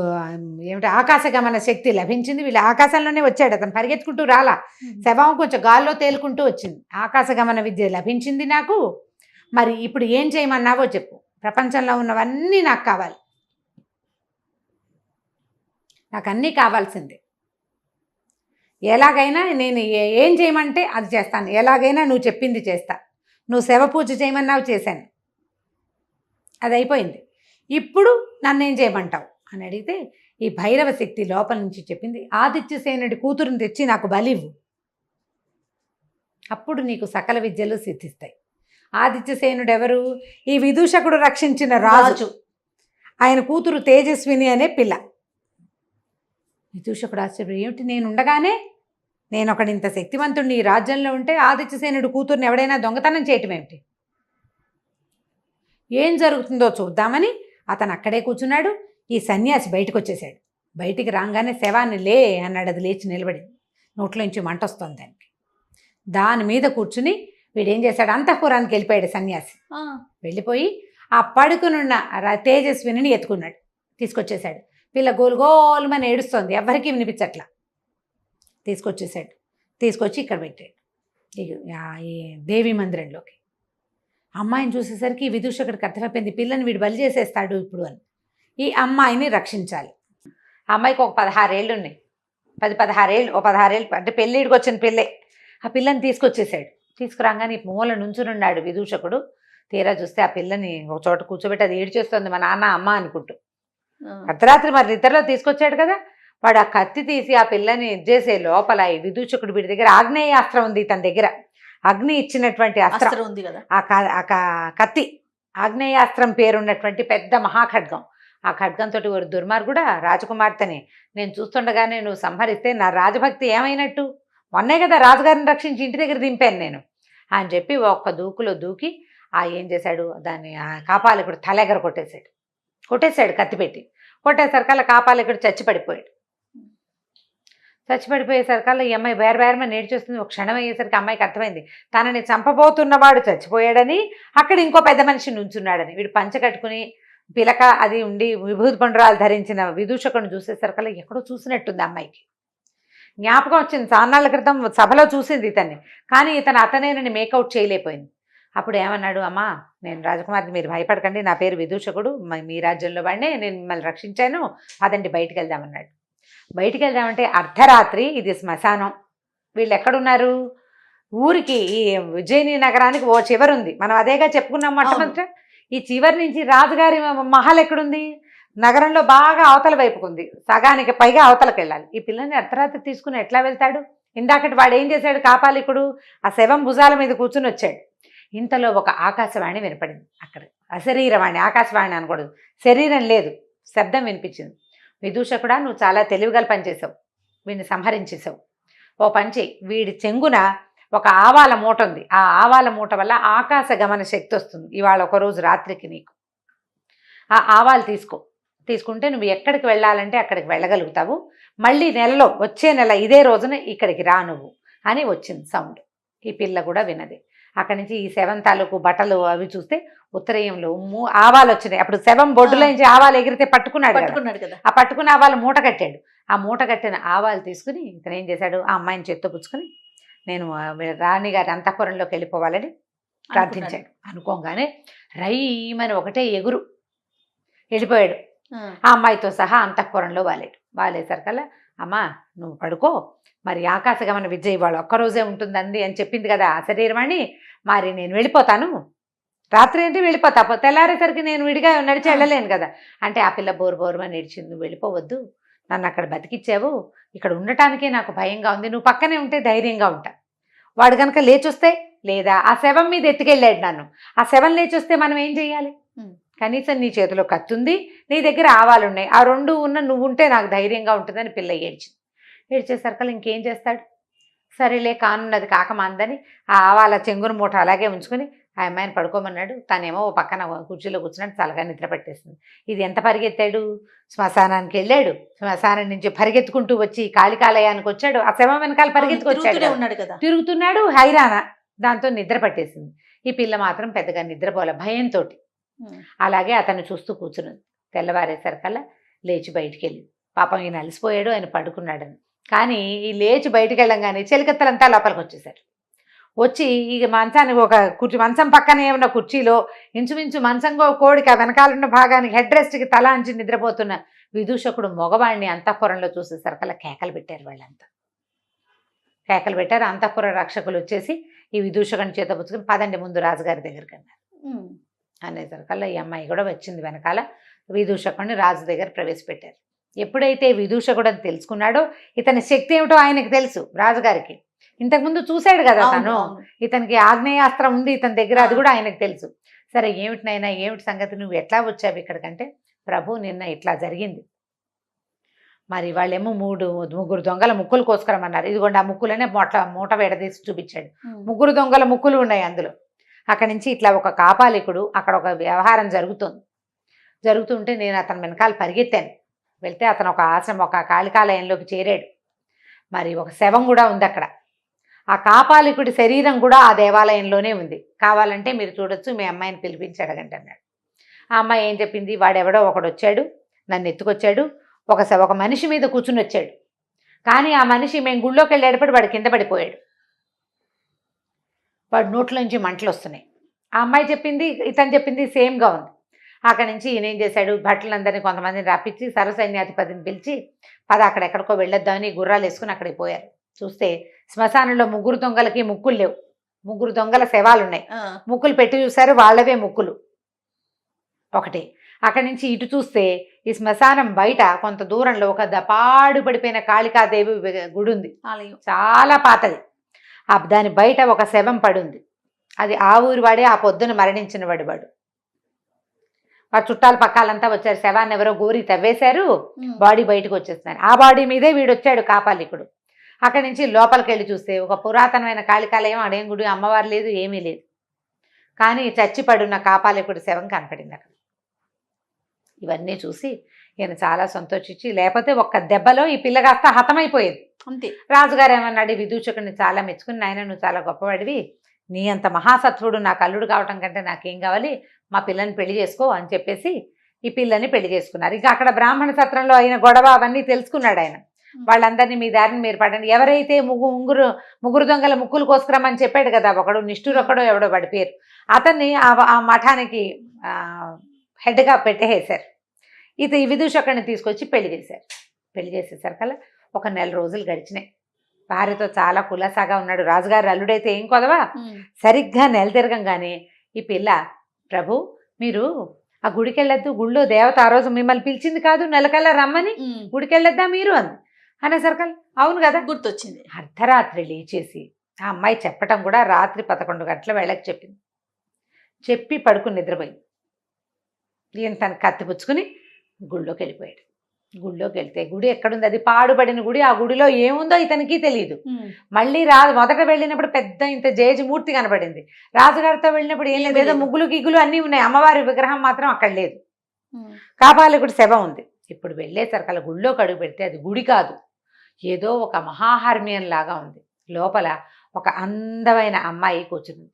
ఏమిటి ఆకాశగమన శక్తి లభించింది. వీళ్ళు ఆకాశంలోనే వచ్చాడు, అతను పరిగెత్తుకుంటూ రాలా. శవం కొంచెం గాల్లో తేలుకుంటూ వచ్చింది. ఆకాశగమన విద్య లభించింది నాకు. మరి ఇప్పుడు ఏం చేయమన్నావో చెప్పు. ప్రపంచంలో ఉన్నవన్నీ నాకు కావాలి, నాకు అన్నీ కావాల్సిందే. ఎలాగైనా నేను ఏం చేయమంటే అది చేస్తాను, ఎలాగైనా నువ్వు చెప్పింది చేస్తా. నువ్వు శవ పూజ చేయమన్నావు, చేశాను, అది అయిపోయింది. ఇప్పుడు నన్ను ఏం చేయమంటావు అని అడిగితే, ఈ భైరవ శక్తి లోపల నుంచి చెప్పింది, ఆదిత్యసేనుడి కూతురుని తెచ్చి నాకు బలివ్వు, అప్పుడు నీకు సకల విద్యలు సిద్ధిస్తాయి. ఆదిత్యసేనుడు ఎవరు? ఈ విదూషకుడు రక్షించిన రాజు. ఆయన కూతురు తేజస్విని అనే పిల్ల. విదూషకుడు ఆశ్చర్యం, ఏమిటి నేనుండగానే, నేను ఒకడింత శక్తివంతుడిని ఈ రాజ్యంలో ఉంటే ఆదిత్యసేనుడు కూతుర్ని ఎవడైనా దొంగతనం చేయటం ఏమిటి? ఏం జరుగుతుందో చూద్దామని అతను అక్కడే కూర్చున్నాడు. ఈ సన్యాసి బయటకు వచ్చేసాడు. బయటికి రాగానే శవాన్ని లే అన్నాడు. అది లేచి నిలబడింది. నోట్లోంచి మంట వస్తుంది దానికి. దాని మీద కూర్చుని వీడేం చేశాడు, అంతఃపురానికి వెళ్ళిపోయాడు సన్యాసి. వెళ్ళిపోయి ఆ పడుకునున్న తేజస్విని ఎత్తుకున్నాడు, తీసుకొచ్చేసాడు. పిల్ల గోలుగోలుమని ఏడుస్తోంది, ఎవరికీ వినిపించట్లా. తీసుకొచ్చేసాడు. తీసుకొచ్చి ఇక్కడ పెట్టాడు ఈ దేవీ మందిరంలోకి. అమ్మాయిని చూసేసరికి ఈ విదూషకుడికి అర్థమైపోయింది, పిల్లని వీడు బలి చేసేస్తాడు ఇప్పుడు అని. ఈ అమ్మాయిని రక్షించాలి. ఆ అమ్మాయికి ఒక 16 ఏళ్ళు ఉన్నాయి, 16 ఏళ్ళు, ఓ 16 ఏళ్ళు అంటే పెళ్ళిడికి వచ్చిన పిల్లే. ఆ పిల్లని తీసుకొచ్చేసాడు. తీసుకురాగానే ఈ మూల నుంచునున్నాడు విదూషకుడు. తీరా చూస్తే ఆ పిల్లని ఒక చోట కూర్చోబెట్టి అది ఏడ్చేస్తుంది మా నాన్న అమ్మ అనుకుంటూ. అర్ధరాత్రి మరి నిద్రలో తీసుకొచ్చాడు కదా, వాడు ఆ కత్తి తీసి ఆ పిల్లని చేసే లోపల ఈ విదూషకుడు వీడి దగ్గర ఆగ్నేయాస్త్రం ఉంది, తన దగ్గర అగ్ని ఇచ్చినటువంటి అస్త్రం ఉంది కదా. ఆ కత్తి ఆగ్నేయాస్త్రం పేరున్నటువంటి పెద్ద మహాఖడ్గం. ఆ ఖడ్గంతో ఒక దుర్మార్గుడా రాజకుమార్తెని నేను చూస్తుండగానే నువ్వు సంహరిస్తే నా రాజభక్తి ఏమైనట్టు? మొన్నే కదా రాజుగారిని రక్షించి ఇంటి దగ్గర దింపాను నేను అని చెప్పి ఒక్క దూకులో దూకి ఏం చేశాడు, దాన్ని ఆ కాపాలికుడు తలెగర కొట్టేశాడు కత్తి పెట్టి. కొట్టేసరికల్లా కాపాలికుడు చచ్చిపడిపోయేసరికల్లా ఈ అమ్మాయి బేరమని నేర్చేస్తుంది. ఒక క్షణం అయ్యేసరికి అమ్మాయికి అర్థమైంది తనని చంపబోతున్నవాడు చచ్చిపోయాడని, అక్కడ ఇంకో పెద్ద మనిషి నుంచున్నాడని. వీడు పంచ కట్టుకుని పిలక అది ఉండి విభూతి పండురాలు ధరించిన విదూషకుడిని చూసేసరికల్లా ఎక్కడో చూసినట్టుంది అమ్మాయికి. జ్ఞాపకం వచ్చింది, చాన్నాళ్ళ క్రితం సభలో చూసింది ఇతన్ని, కానీ అతనేనని మేకౌట్ చేయలేకపోయింది. అప్పుడు ఏమన్నాడు, అమ్మా నేను రాజకుమార్ని, మీరు భయపడకండి, నా పేరు విదూషకుడు, మీ రాజ్యంలో వాడినే, నేను మిమ్మల్ని రక్షించాను, అదండి బయటికి వెళ్దామన్నాడు. బయటికి వెళ్దామంటే అర్ధరాత్రి, ఇది శ్మశానం, వీళ్ళు ఎక్కడున్నారు, ఊరికి ఈ ఉజ్జయిని నగరానికి ఓ చివరుంది, మనం అదేగా చెప్పుకున్నాం మొట్టమొదట. ఈ చివరి నుంచి రాజుగారి మహల్ ఎక్కడుంది, నగరంలో బాగా అవతల వైపుకుంది, సగానికి పైగా అవతలకు వెళ్ళాలి. ఈ పిల్లని అర్ధరాత్రి తీసుకుని ఎట్లా వెళ్తాడు? ఇందాకటి వాడు ఏం చేశాడు, కాపాలికుడు ఆ శవం భుజాల మీద కూర్చుని వచ్చాడు. ఇంతలో ఒక ఆకాశవాణి వినపడింది. అక్కడ అశరీరవాణి, ఆకాశవాణి అనకూడదు, శరీరం లేదు, శబ్దం వినిపించింది. విదూషకుడా, నువ్వు చాలా తెలివిగల పనిచేసావు, వీడిని సంహరించేసావు. ఓ పంచి, వీడి చెంగున ఒక ఆవాల మూట ఉంది, ఆ ఆవాల మూట వల్ల ఆకాశ గమన శక్తి వస్తుంది. ఇవాళ ఒకరోజు రాత్రికి నీకు ఆ ఆవాలు తీసుకుంటే నువ్వు ఎక్కడికి వెళ్ళాలంటే అక్కడికి వెళ్ళగలుగుతావు. మళ్ళీ నెలలో, వచ్చే నెల ఇదే రోజున ఇక్కడికి రా నువ్వు అని వచ్చింది సౌండ్. ఈ పిల్ల కూడా వినది. అక్కడి నుంచి ఈ శవం తాలూకు బట్టలు అవి చూస్తే ఉత్తరయంలో ఆవాలు వచ్చినాయి. అప్పుడు శవం బొడ్డులో నుంచి ఆవాలు ఎగిరితే పట్టుకున్నాడు కదా, ఆ పట్టుకున్న ఆవాలు మూట కట్టాడు. ఆ మూట కట్టిన ఆవాలు తీసుకుని ఇతను ఏం చేశాడు, ఆ అమ్మాయిని చేత్తో పుచ్చుకొని నేను రాణిగారి అంతఃపురంలోకి వెళ్ళిపోవాలని ప్రార్థించాడు. అనుకోగానే రైమని ఒకటే ఎగురు వెళ్ళిపోయాడు. ఆ అమ్మాయితో సహా అంతఃపురంలో వాలేసరికల్లా, అమ్మా నువ్వు పడుకో, మరి ఆకాశగమన విద్య ఇవాళ ఒక్కరోజే ఉంటుందండి అని చెప్పింది కదా ఆ శరీరమని, మరి నేను వెళ్ళిపోతాను, రాత్రి ఏంటి వెళ్ళిపోతా, తెల్లారేసరికి నేను విడిగా నడిచి వెళ్ళలేను కదా అంటే, ఆ పిల్ల బోరుమని నడిచింది. నువ్వు వెళ్ళిపోవద్దు, నన్ను అక్కడ బతికిచ్చావు, ఇక్కడ ఉండటానికే నాకు భయంగా ఉంది, నువ్వు పక్కనే ఉంటే ధైర్యంగా ఉంటా. వాడు కనుక లేచొస్తే, లేదా ఆ శవం మీద ఎత్తుకెళ్ళాడు నన్ను, ఆ శవం లేచొస్తే మనం ఏం చెయ్యాలి? కనీసం నీ చేతిలో కత్తుంది, నీ దగ్గర ఆవాలున్నాయి, ఆ రెండు ఉన్న నువ్వు ఉంటే నాకు ధైర్యంగా ఉంటుందని పిల్ల ఏడ్చేసరికల్లా ఇంకేం చేస్తాడు? సరేలే కానున్నది కాకమాందని ఆ ఆవాల చెంగును మూట అలాగే ఉంచుకొని ఆ అమ్మాయిని పడుకోమన్నాడు. తనేమో ఓ పక్కన కుర్చీలో కూర్చున్నట్టు చల్లగా నిద్ర పట్టేసింది. ఇది ఎంత పరిగెత్తాడు, శ్మశానానికి వెళ్ళాడు, శ్మశానం నుంచి పరిగెత్తుకుంటూ వచ్చి కాళికాలయానికి వచ్చాడు, ఆ శవం వెనకాల పరిగెత్తుకొచ్చాడు, తిరుగుతున్నాడు హైరాణ. దాంతో నిద్ర పట్టేసింది. ఈ పిల్ల మాత్రం పెద్దగా నిద్రపోలే, భయంతో అలాగే అతను చూస్తూ కూర్చున్నది. తెల్లవారేసరికల్లా లేచి బయటికి వెళ్ళింది. పాపం ఈయన అలసిపోయాడు, ఆయన పడుకున్నాడని. కానీ ఈ లేచి బయటికి వెళ్ళంగానే చెలికత్తలంతా లోపలికి వచ్చేసారు. వచ్చి ఇక మంచానికి ఒక మంచం పక్కనే ఉన్న కుర్చీలో ఇంచుమించు మంచంగో కోడికి ఆ వెనకాలన్న భాగానికి హెడ్ రెస్ట్కి తల అంచి నిద్రపోతున్న విదూషకుడు మగవాడిని అంతఃపురంలో చూసేసరికల్లా కేకలు పెట్టారు. వాళ్ళంతా కేకలు పెట్టారు. అంతఃపుర రక్షకులు వచ్చేసి ఈ విదూషకుని చేత పుచ్చుకుని పదండి ముందు రాజుగారి దగ్గరికి అన్నారు. అనేసరికల్లా ఈ అమ్మాయి కూడా వచ్చింది. వెనకాల విదూషకుడిని రాజు దగ్గర ప్రవేశపెట్టారు. ఎప్పుడైతే విదూషకుడు అని తెలుసుకున్నాడో ఇతని శక్తి ఏమిటో ఆయనకు తెలుసు. రాజుగారికి ఇంతకుముందు చూశాడు కదా తను, ఇతనికి ఆగ్నేయాస్త్రం ఉంది ఇతని దగ్గర, అది కూడా ఆయనకు తెలుసు. సరే ఏమిటినైనా ఏమిటి సంగతి, నువ్వు ఎట్లా వచ్చావు ఇక్కడికంటే, ప్రభు నిన్న ఇట్లా జరిగింది, మరి వాళ్ళేమో ముగ్గురు దొంగల ముక్కులు కోసుకురమన్నారు, ఇదిగోండి ఆ ముక్కులనే మూట వేడదీసి చూపించాడు. 3 దొంగల ముక్కులు ఉన్నాయి అందులో. అక్కడి నుంచి ఇట్లా ఒక కాపాలికుడు, అక్కడ ఒక వ్యవహారం జరుగుతుంటే నేను అతని వెనకాల పరిగెత్తాను. వెళ్తే అతను ఒక ఆశ్రమం, ఒక కాళికాలయంలోకి చేరాడు. మరి ఒక శవం కూడా ఉంది అక్కడ. ఆ కాపాలికుడి శరీరం కూడా ఆ దేవాలయంలోనే ఉంది. కావాలంటే మీరు చూడొచ్చు, మీ అమ్మాయిని పిలిపించి అడగండి అన్నాడు. ఆ అమ్మాయి ఏం చెప్పింది, వాడెవడో ఒకడు వచ్చాడు, నన్ను ఎత్తుకొచ్చాడు, ఒక మనిషి మీద కూర్చుని వచ్చాడు, కానీ ఆ మనిషి మేము గుళ్ళోకి వెళ్ళేటప్పుడు వాడు కింద పడిపోయాడు, వాడు నోట్లోంచి మంటలు వస్తున్నాయి, ఆ అమ్మాయి చెప్పింది ఇతను చెప్పింది సేమ్గా ఉంది. అక్కడి నుంచి ఈయన ఏం చేశాడు, భటులందరినీ కొంతమందిని రప్పించి సర్వసైన్యాధిపతిని పిలిచి పద అక్కడెక్కడికో వెళ్ళొద్దామని గుర్రాలు వేసుకుని అక్కడికి పోయారు. చూస్తే శ్మశానంలో 3 దొంగలకి ముక్కులు లేవు. 3 దొంగల శవాలు ఉన్నాయి. ముక్కులు పెట్టి చూశారు, వాళ్ళవే ముక్కులు ఒకటి. అక్కడి నుంచి ఇటు చూస్తే ఈ శ్మశానం బయట కొంత దూరంలో ఒక పాడు పడిపోయిన కాళికాదేవి గుడి ఉంది, చాలా పాతది. దాని బయట ఒక శవం పడుంది. అది ఆ ఊరి వాడే, ఆ పొద్దున మరణించిన వాడు. వాడు చుట్టాల పక్కాలంతా వచ్చారు. శవాన్ని ఎవరో గోరి తవ్వేశారు, బాడీ బయటకు వచ్చేస్తున్నారు. ఆ బాడీ మీదే వీడు వచ్చాడు కాపాలికుడు. అక్కడి నుంచి లోపలికి వెళ్ళి చూస్తే ఒక పురాతనమైన కాళికాలయం, అడేం గుడి, అమ్మవారు లేదు, ఏమీ లేదు. కానీ చచ్చిపడున్న కాపాలికుడి శవం కనపడింది అక్కడ. ఇవన్నీ చూసి ఈయన చాలా సంతోషించి, లేకపోతే ఒక్క దెబ్బలో ఈ పిల్ల కాస్త హతమైపోయేది అంతే. రాజుగారు ఏమన్నాడు, విదూషకుడిని చాలా మెచ్చుకుని, నాయన నువ్వు చాలా గొప్పవాడివి, నీ అంత మహాసత్వుడు నాకు అల్లుడు కావటం కంటే నాకేం కావాలి, మా పిల్లని పెళ్లి చేసుకో అని చెప్పేసి ఈ పిల్లని పెళ్లి చేసుకున్నారు. ఇంకా అక్కడ బ్రాహ్మణ సత్రంలో అయిన గొడవ అవన్నీ తెలుసుకున్నాడు ఆయన. వాళ్ళందరినీ మీ దారిని మీరు పడండి. ఎవరైతే ముగ్గురు దొంగల ముక్కులు కోసుకురమ్మని చెప్పాడు కదా ఒకడు, నిష్ఠురొక్కడో ఎవడో వాడి పేరు, అతన్ని ఆ మఠానికి హెడ్గా పెట్టేసారు. ఈ విదూషకుడిని తీసుకొచ్చి పెళ్లి చేశారు. పెళ్లి చేసేసరికల్లా ఒక 1 నెల రోజులు గడిచినాయి. భార్యతో చాలా కులాసాగా ఉన్నాడు. రాజుగారు అల్లుడైతే ఏం కొదవా. సరిగ్గా నెల తిరగంగానే ఈ పిల్ల, ప్రభు మీరు ఆ గుడికి వెళ్ళొద్దు, గుళ్ళో దేవత ఆ రోజు మిమ్మల్ని పిలిచింది కాదు, నెలకల్లా రమ్మని, గుడికి వెళ్ళొద్దా మీరు అంది. అనేసరికల్ అవును కదా గుర్తొచ్చింది. అర్ధరాత్రి లేచేసి ఆ అమ్మాయి చెప్పటం కూడా రాత్రి 11 గంటల వేళకి చెప్పింది. చెప్పి పడుకుని నిద్రపోయింది. ఈయన తన కత్తి పుచ్చుకుని గుళ్ళోకి వెళ్ళిపోయాడు. గుళ్ళోకి వెళ్తే గుడి ఎక్కడుంది, అది పాడుబడిన గుడి. ఆ గుడిలో ఏముందో ఇతనికి తెలియదు. మళ్ళీ మొదట వెళ్ళినప్పుడు పెద్ద ఇంత జేజమూర్తి కనబడింది. రాజుగారితో వెళ్ళినప్పుడు ఏం లేదు, ఏదో ముగ్గులు గిగ్గులు అన్నీ ఉన్నాయి, అమ్మవారి విగ్రహం మాత్రం అక్కడ లేదు. కాపాలికుడి శవం ఉంది. ఇప్పుడు వెళ్ళేసరికి అలా గుళ్ళోకి అడుగు పెడితే అది గుడి కాదు, ఏదో ఒక మహాహర్మ్యం లాగా ఉంది. లోపల ఒక అందమైన అమ్మాయి కూర్చుంది.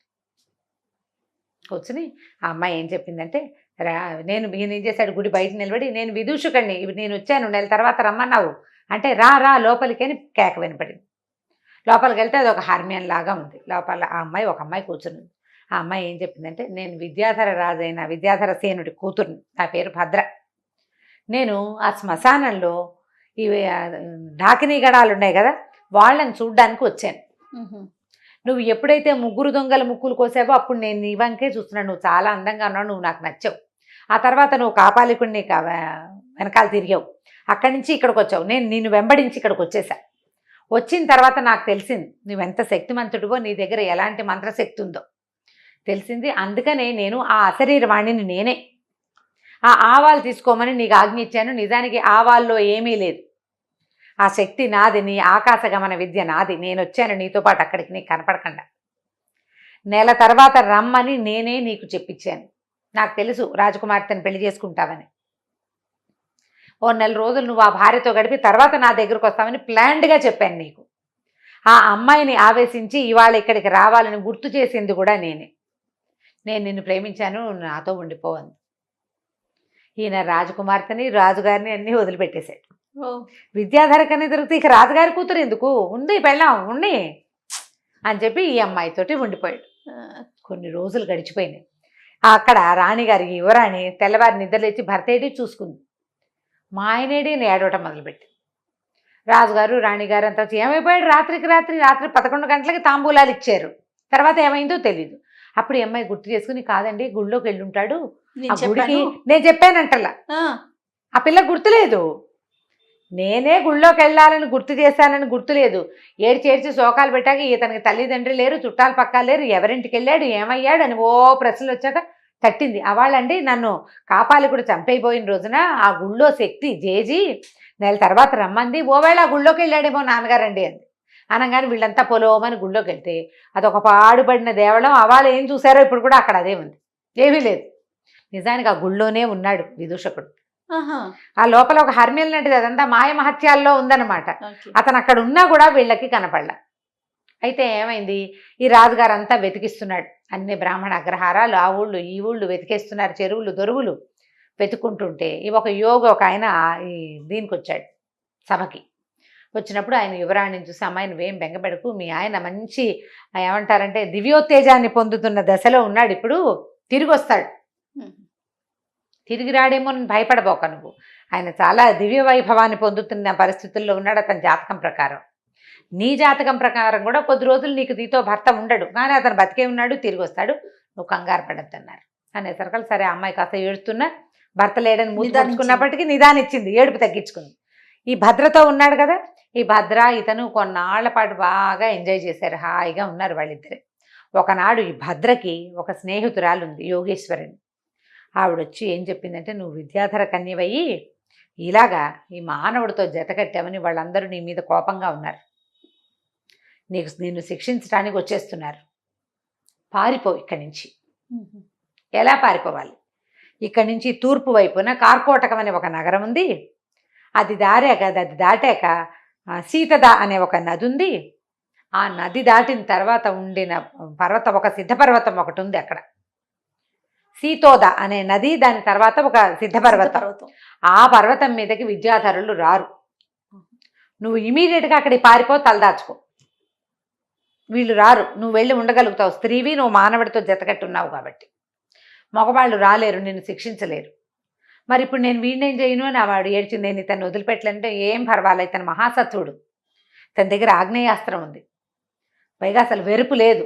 కూర్చుని ఆ అమ్మాయి ఏం చెప్పిందంటే, ఈయన ఏం చేశాడు, గుడి బయట నిలబడి, నేను విదూషకుడిని, నేను వచ్చాను, నెల తర్వాత రమ్మన్నావు అంటే, రా లోపలికి అని కేక వినపడింది. లోపలికి వెళ్తే అది ఒక హార్మ్యం లాగా ఉంది. లోపల ఒక అమ్మాయి కూర్చుని. ఆ అమ్మాయి ఏం చెప్పిందంటే, నేను విద్యాధర రాజైన విద్యాధర సేనుడి కూతురుని, నా పేరు భద్ర. నేను ఆ శ్మశానంలో ఇవి ఢాకినీ గడాలు ఉన్నాయి కదా, వాళ్ళని చూడ్డానికి వచ్చాను. నువ్వు ఎప్పుడైతే 3 దొంగల ముక్కులు కోసావో అప్పుడు నేను నీ వంకే చూస్తున్నాను. నువ్వు చాలా అందంగా ఉన్నావు, నువ్వు నాకు నచ్చావు. ఆ తర్వాత నువ్వు కాపాలికుడిని వెనకాల తిరిగావు. అక్కడి నుంచి ఇక్కడికి వచ్చావు. నేను నిన్ను వెంబడించి ఇక్కడికి వచ్చేసా. వచ్చిన తర్వాత నాకు తెలిసింది నువ్వెంత శక్తిమంతుడివో, నీ దగ్గర ఎలాంటి మంత్రశక్తి ఉందో తెలిసింది. అందుకనే నేను ఆ అశరీరవాణిని నేనే ఆ ఆవాలు తీసుకోమని నీకు ఆజ్ఞ ఇచ్చాను. నిజానికి ఆవాల్లో ఏమీ లేదు. ఆ శక్తి నాది, నీ ఆకాశగమన విద్య నాది. నేను వచ్చాను నీతో పాటు అక్కడికి, నీకు కనపడకుండా. నెల తర్వాత రమ్మని నేనే నీకు చెప్పించాను. నాకు తెలుసు రాజకుమార్తెను పెళ్లి చేసుకుంటావని. ఓ 1 నెల రోజులు నువ్వు ఆ భార్యతో గడిపి తర్వాత నా దగ్గరకు వస్తామని ప్లాన్డ్గా చెప్పాను నీకు. ఆ అమ్మాయిని ఆవేశించి ఇవాళ ఇక్కడికి రావాలని గుర్తు చేసింది కూడా నేనే. నేను నిన్ను ప్రేమించాను, నాతో ఉండిపోవని. ఈయన రాజకుమార్తెని, రాజుగారిని అన్నీ వదిలిపెట్టేశాడు. విద్యాధర కన్నా దొరికితే ఇక రాజుగారి కూతురు ఎందుకు, ఉంది పెళ్ళాం ఉండి అని చెప్పి ఈ అమ్మాయితోటి ఉండిపోయాడు. కొన్ని రోజులు గడిచిపోయినాయి. అక్కడ రాణిగారి యువరాణి తెల్లవారి నిద్రలేచి భర్తేడి చూసుకుంది. మా ఆయనేడి ఏడవటం మొదలుపెట్టి. రాజుగారు రాణిగారు అంతా ఏమైపోయాడు, రాత్రి 11 గంటలకి తాంబూలాలు ఇచ్చారు. తర్వాత ఏమైందో తెలీదు. అప్పుడు ఈ అమ్మాయి గుర్తు చేసుకుని, కాదండి గుళ్ళోకి వెళ్ళి ఉంటాడు, ఆ గుడికి నేను చెప్పానంటలా. ఆ పిల్ల గుర్తులేదు. నేనే గుళ్ళోకి వెళ్ళాలని గుర్తు చేశానని గుర్తులేదు. ఏడ్చి శోకాలు పెట్టాక ఇతనికి తల్లిదండ్రులు లేరు, చుట్టాలు పక్కాలు లేరు, ఎవరింటికి వెళ్ళాడు, ఏమయ్యాడు అని ఓ ప్రశ్నలు వచ్చాక తట్టింది. అవాళ్ళండి నన్ను కాపాలికుడు చంపైపోయిన రోజున ఆ గుళ్ళో శక్తి జేజీ నెల తర్వాత రమ్మంది, ఓవేళ ఆ గుళ్ళోకి వెళ్ళాడేమో నాన్నగారండి అంది. అనగానే వీళ్ళంతా పొలోమని గుళ్ళోకి వెళ్తే అదొక పాడుపడిన దేవళం. అవాళ్ళు ఏం చూసారో ఇప్పుడు కూడా అక్కడ అదే ఉంది, ఏమీ లేదు. నిజానికి ఆ గుళ్ళోనే ఉన్నాడు విదూషకుడు. ఆ లోపల ఒక హర్మ్యం లాంటిది, అదంతా మాయమహత్యాల్లో ఉందన్నమాట. అతను అక్కడ ఉన్నా కూడా వీళ్ళకి కనపడలా. అయితే ఏమైంది, ఈ రాజుగారు అంతా వెతికిస్తున్నాడు. అన్ని బ్రాహ్మణ అగ్రహారాలు, ఆ ఊళ్ళు ఈ ఊళ్ళు వెతికేస్తున్నారు, చెరువులు దొరువులు వెతుక్కుంటుంటే ఒక ఆయన ఈ దీనికి వచ్చాడు సభకి. వచ్చినప్పుడు ఆయన యువరాణిని చూసి అమ్మాయి నువ్వేం బెంగపెడకు, మీ ఆయన మంచి ఏమంటారంటే దివ్యోత్తేజాన్ని పొందుతున్న దశలో ఉన్నాడు, ఇప్పుడు తిరిగి వస్తాడు, తిరిగి రాడేమో అని భయపడబోక నువ్వు, ఆయన చాలా దివ్య వైభవాన్ని పొందుతున్న పరిస్థితుల్లో ఉన్నాడు అతని జాతకం ప్రకారం. నీ జాతకం ప్రకారం కూడా కొద్ది రోజులు నీతో భర్త ఉండడు, కానీ అతను బతికే ఉన్నాడు, తిరిగి వస్తాడు, నువ్వు కంగారు పడద్దు అన్నారు. అనేసరికి సరే అమ్మాయి కాస్త ఏడుస్తున్నా భర్త లేడని మూసుకున్నప్పటికీ నిదానిచ్చింది, ఏడుపు తగ్గించుకుంది. ఈ భద్రతో ఉన్నాడు కదా, ఈ భద్ర ఇతను కొన్నాళ్ల పాటు బాగా ఎంజాయ్ చేశారు, హాయిగా ఉన్నారు వాళ్ళిద్దరే. ఒకనాడు ఈ భద్రకి ఒక స్నేహితురాలు ఉంది, యోగేశ్వరిని. ఆవిడొచ్చి ఏం చెప్పిందంటే, నువ్వు విద్యాధర కన్యవయ్యి ఇలాగా ఈ మానవుడితో జతకట్టామని వాళ్ళందరూ నీ మీద కోపంగా ఉన్నారు, నిన్ను శిక్షించడానికి వచ్చేస్తున్నారు, పారిపో ఇక్కడి నుంచి. ఎలా పారిపోవాలి? ఇక్కడి నుంచి తూర్పు వైపున కార్కోటకం అనే ఒక నగరం ఉంది, అది దాటాక సీతద అనే ఒక నది ఉంది, ఆ నది దాటిన తర్వాత ఉండిన పర్వతం, ఒక సిద్ధపర్వతం ఒకటి ఉంది అక్కడ, సీతోద అనే నది, దాని తర్వాత ఒక సిద్ధపర్వతం. ఆ పర్వతం మీదకి విద్యాధరులు రారు, నువ్వు ఇమీడియట్గా అక్కడికి పారిపో, తలదాచుకో, వీళ్ళు రారు, నువ్వు వెళ్ళి ఉండగలుగుతావు, స్త్రీవి, నువ్వు మానవుడితో జతకట్టున్నావు కాబట్టి, మగవాళ్ళు రాలేరు, నిన్ను శిక్షించలేరు. మరి ఇప్పుడు నేను వీడినేం చేయను అని వాడు ఏడ్చింది. నేను ఇతన్ని వదిలిపెట్టలేంటే ఏం పర్వాలేదు, ఇతను మహాసత్వుడు, ఇతని దగ్గర ఆగ్నేయాస్త్రం ఉంది, పైగా అసలు వెరుపు లేదు,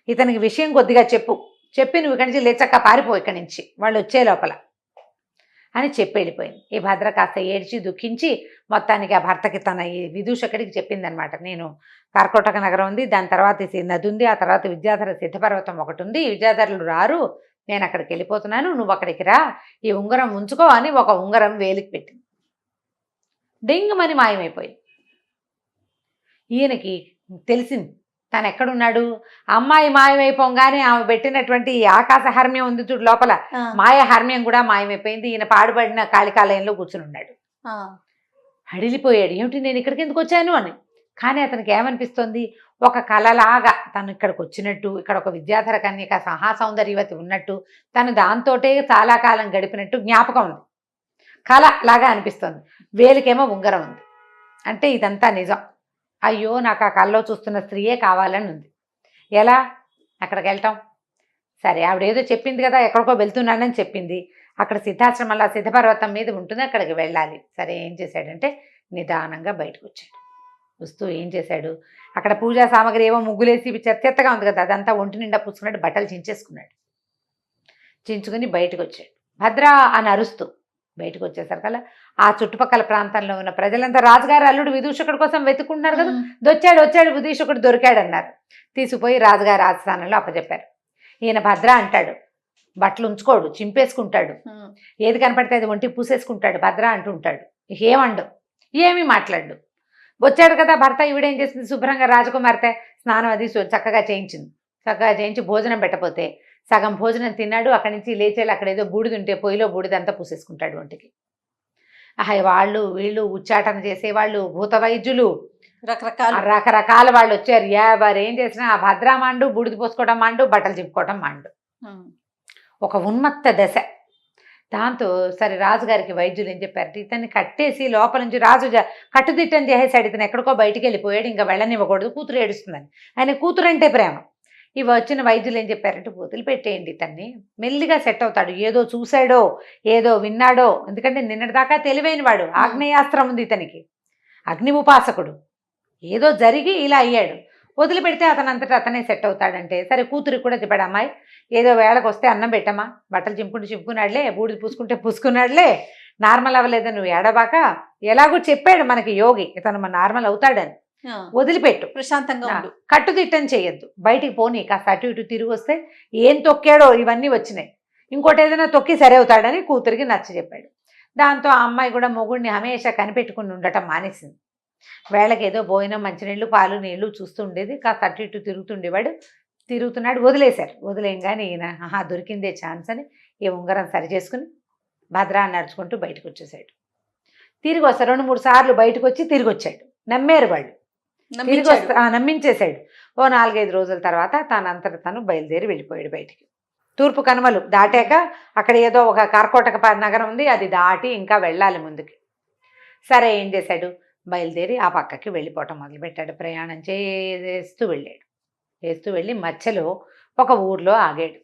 ఇతనికి విషయం కొద్దిగా చెప్పి నువ్వు ఇక్కడి నుంచి లేచక్క పారిపో ఇక్కడి నుంచి, వాళ్ళు వచ్చే లోపల అని చెప్పి వెళ్ళిపోయింది. ఈ భద్ర కాస్త ఏడ్చి దుఃఖించి మొత్తానికి ఆ భర్తకి తన ఈ విదూషకుడికి చెప్పిందనమాట, నేను కర్కోటక నగరం ఉంది, దాని తర్వాత నది ఉంది, ఆ తర్వాత విద్యాధర సిద్ధపర్వతం ఒకటి ఉంది, విద్యాధరులు రారు, నేను అక్కడికి వెళ్ళిపోతున్నాను, నువ్వు అక్కడికి రా, ఈ ఉంగరం ఉంచుకో అని ఒక ఉంగరం వేలికి పెట్టింది. డెంగుమని మాయమైపోయింది. ఈయనకి తెలిసింది తను ఎక్కడున్నాడు. అమ్మాయి మాయమైపోగానే ఆమె పెట్టినటువంటి ఆకాశ హర్మ్యం ఉంది చూడు లోపల, మాయ హర్మ్యం కూడా మాయమైపోయింది. ఈయన పాడుపడిన కాళికాలయంలో కూర్చుని ఉన్నాడు. హడిలిపోయాడు, ఏమిటి నేను ఇక్కడికి ఎందుకు వచ్చాను అని. కానీ అతనికి ఏమనిపిస్తుంది, ఒక కళలాగా తను ఇక్కడికి వచ్చినట్టు, ఇక్కడ ఒక విద్యాధర కన్యక మహాసౌందర్యవతి ఉన్నట్టు, తను దాంతోటే చాలా కాలం గడిపినట్టు జ్ఞాపకం ఉంది, కళ లాగా అనిపిస్తుంది. వేలికేమో ఉంగరం ఉంది, అంటే ఇదంతా నిజం. అయ్యో నాకు ఆ కళ్ళలో చూస్తున్న స్త్రీయే కావాలని ఉంది. ఎలా అక్కడికి వెళ్తాం? సరే ఆవిడ ఏదో చెప్పింది కదా, ఎక్కడికో వెళ్తున్నానని చెప్పింది, అక్కడ సిద్ధాశ్రమంలో సిద్ధపర్వతం మీద ఉంటుంది, అక్కడికి వెళ్ళాలి. సరే ఏం చేశాడంటే నిదానంగా బయటకు వచ్చాడు. వస్తూ ఏం చేశాడు, అక్కడ పూజా సామాగ్రి ఏవో ముగ్గులేసి చెత్తగా ఉంది కదా, అదంతా ఒంటి నిండా పుచ్చుకున్నాడు, బట్టలు చించేసుకున్నాడు. చించుకుని బయటకు వచ్చాడు. భద్ర అని అరుస్తూ బయటకు వచ్చేసరికల్లా ఆ చుట్టుపక్కల ప్రాంతంలో ఉన్న ప్రజలంతా రాజుగారు అల్లుడు విదూషకుడి కోసం వెతుకుంటున్నారు కదా, వచ్చాడు విదూషకుడు దొరికాడు అన్నారు. తీసుకుపోయి రాజుగారి ఆస్థానంలో అప్పచెప్పారు. ఈయన భద్ర అంటాడు, బట్టలు ఉంచుకోడు, చింపేసుకుంటాడు, ఏది కనపడితే అది ఒంటికి పూసేసుకుంటాడు, భద్ర అంటుంటాడు. ఏమండు, ఏమీ మాట్లాడు. వచ్చాడు కదా భర్త, ఈవిడేం చేసింది, శుభ్రంగా రాజకుమార్తె స్నానం అది చక్కగా చేయించి భోజనం పెట్టపోతే సగం భోజనం తిన్నాడు. అక్కడి నుంచి లేచేళ్ళు అక్కడ ఏదో బూడిద ఉంటే పొయ్యిలో బూడిదంతా పూసేసుకుంటాడు ఒంటికి. వాళ్ళు వీళ్ళు ఉచ్చాటన చేసేవాళ్ళు, భూత వైద్యులు, రకరకాల వాళ్ళు వచ్చారు. ఎవరేం చేసినా ఆ భద్రా మాండు, బూడిద పోసుకోవడం మాండు, బట్టలు చింపుకోవడం మాండు. ఒక ఉన్మత్త దశ. దాంతో సరే రాజుగారికి వైద్యులు ఏం చెప్పారు, ఇతన్ని కట్టేసి లోపల నుంచి రాజు కట్టుదిట్టం చేసేసాడు, ఇతను ఎక్కడికో బయటికి వెళ్ళిపోయాడు, ఇంకా వెళ్ళనివ్వకూడదు, కూతురు ఏడుస్తుందని. ఆయన కూతురు అంటే ప్రేమ. ఇవి వచ్చిన వైద్యులు ఏం చెప్పారంటే వదిలిపెట్టేయండి, ఇతన్ని మెల్లిగా సెట్ అవుతాడు, ఏదో చూశాడో ఏదో విన్నాడో, ఎందుకంటే నిన్నటిదాకా తెలివైన వాడు, ఆగ్నేయాస్త్రం ఉంది ఇతనికి, అగ్ని ఉపాసకుడు, ఏదో జరిగి ఇలా అయ్యాడు, వదిలిపెడితే అతనంతటా అతనే సెట్ అవుతాడంటే. సరే కూతురికి కూడా చెప్పాడు, అమ్మాయి ఏదో వేళకు వస్తే అన్నం పెట్టమ్మా, బట్టలు చింపుకున్నాడులే, బూడిది పూసుకున్నాడులే, నార్మల్ అవ్వలేదు నువ్వు ఏడబాక, ఎలాగో చెప్పాడు మనకి యోగి, ఇతను నార్మల్ అవుతాడని, వదిలిపెట్టు, ప్రశాంతంగా ఉండు, కట్టుదిట్టం చేయొద్దు, బయటికి పోనీ, కాస్త అటు ఇటు తిరిగి వస్తే ఏం తొక్కాడో ఇవన్నీ వచ్చినాయి, ఇంకోటి ఏదైనా తొక్కి సరే అవుతాడని కూతురికి నచ్చ చెప్పాడు. దాంతో ఆ అమ్మాయి కూడా మొగుడిని హమేషా కనిపెట్టుకుని ఉండటం మానేసింది. వేళకి ఏదో భోజనం, మంచినీళ్ళు, పాలు, నీళ్లు చూస్తూ ఉండేది, కాస్త అటు ఇటు తిరుగుతున్నాడు. వదిలేశారు. వదిలేయంగానే ఈయన దొరికిందే ఛాన్స్ అని ఈ ఉంగరం సరి చేసుకుని భద్రా నడుచుకుంటూ బయటకు వచ్చేసాడు. తిరిగి వస్తాడు, 2-3 సార్లు బయటకు వచ్చి తిరిగి వచ్చాడు. నమ్మారు వాళ్ళు, నమ్మించేశాడు. ఓ 4-5 రోజుల తర్వాత తనంతట తను బయలుదేరి వెళ్ళిపోయాడు బయటికి. తూర్పు కనుమలు దాటాక అక్కడ ఏదో ఒక కర్కోటక నగరం ఉంది, అది దాటి ఇంకా వెళ్ళాలి ముందుకి. సరే ఏం చేశాడు, బయలుదేరి ఆ పక్కకి వెళ్ళిపోవటం మొదలుపెట్టాడు. ప్రయాణం చేస్తూ వెళ్ళి మధ్యలో ఒక ఊర్లో ఆగాడు.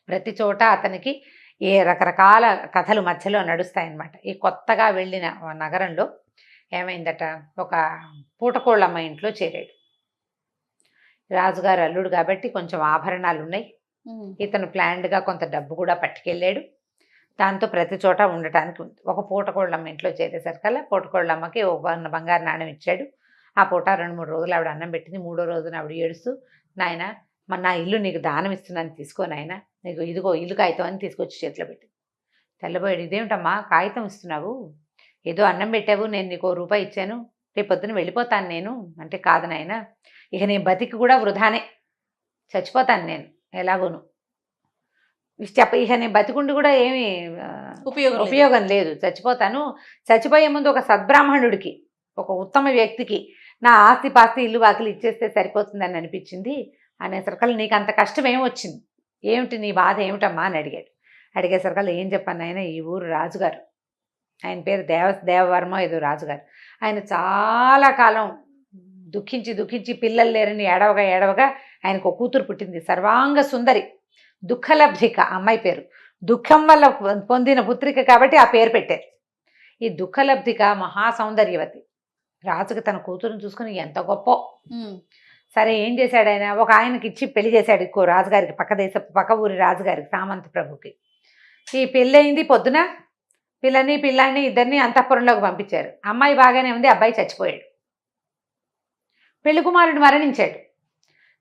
ప్రతి చోట అతనికి రకరకాల కథలు మధ్యలో నడుస్తాయన్నమాట. ఈ కొత్తగా వెళ్ళిన నగరంలో ఏమైందట, ఒక పూటకోళ్ళమ్మ ఇంట్లో చేరాడు. రాజుగారు అల్లుడు కాబట్టి కొంచెం ఆభరణాలు ఉన్నాయి. ఇతను ప్లాన్డ్గా కొంత డబ్బు కూడా పట్టుకెళ్ళాడు. దాంతో ప్రతి చోట ఉండటానికి ఉంది. ఒక పూటకోళ్ళమ్మ ఇంట్లో చేరేసరికల్లా పూటకోళ్ళమ్మకి ఒక బంగారు నాణ్యం ఇచ్చాడు. ఆ పూట 2-3 రోజులు ఆవిడ అన్నం పెట్టింది. 3వ రోజున ఆవిడ ఏడుస్తూ, నాయన నా ఇల్లు నీకు దానం ఇస్తున్నాను, తీసుకో నాయన, నీకు ఇదిగో ఇల్లు కాగితం అని తీసుకొచ్చి చేతిలో పెట్టింది. తెల్లబోయాడు, ఇదేమిటమ్మా కాగితం ఇస్తున్నావు, ఏదో అన్నం పెట్టావు, నేను నీకు ₹1 ఇచ్చాను, రేపు పొద్దున వెళ్ళిపోతాను నేను అంటే, కాదు నాయన, ఇక నేను బతికి కూడా వృధానే, చచ్చిపోతాను నేను ఎలాగోను, ఇక నేను బతికుండి కూడా ఏమీ ఉపయోగం లేదు, చచ్చిపోతాను. చచ్చిపోయే ముందు ఒక సద్బ్రాహ్మణుడికి, ఒక ఉత్తమ వ్యక్తికి నా ఆస్తి పాస్తి ఇల్లు వాకిలు ఇచ్చేస్తే సరిపోతుందని అనిపించింది అనేసరికల్లా, నీకు అంత కష్టం ఏమొచ్చింది, ఏమిటి నీ బాధ ఏమిటమ్మా అని అడిగాడు. అడిగేసరికల్లా ఏం చెప్పాను ఆయన, ఈ ఊరు రాజుగారు, ఆయన పేరు దేవవర్మ ఏదో రాజుగారు, ఆయన చాలా కాలం దుఃఖించి పిల్లలు లేరని ఏడవగా ఆయనకు ఒక కూతురు పుట్టింది, సర్వాంగ సుందరి, దుఃఖలబ్ధిక అమ్మాయి పేరు, దుఃఖం వల్ల పొందిన పుత్రిక కాబట్టి ఆ పేరు పెట్టారు. ఈ దుఃఖలబ్ధిక మహాసౌందర్యవతి. రాజుకి తన కూతురుని చూసుకుని ఎంత గొప్ప. సరే ఏం చేశాడు ఆయన, ఒక ఆయనకి ఇచ్చి పెళ్లి చేశాడు, ఇంకో రాజుగారికి, పక్క ఊరి రాజుగారికి, సామంత ప్రభుకి. ఈ పెళ్ళయింది, పొద్దున పిల్లాన్ని ఇద్దరిని అంతఃపురంలోకి పంపించారు. అమ్మాయి బాగానే ఉంది, అబ్బాయి చచ్చిపోయాడు. పెళ్లి కుమారుడు మరణించాడు.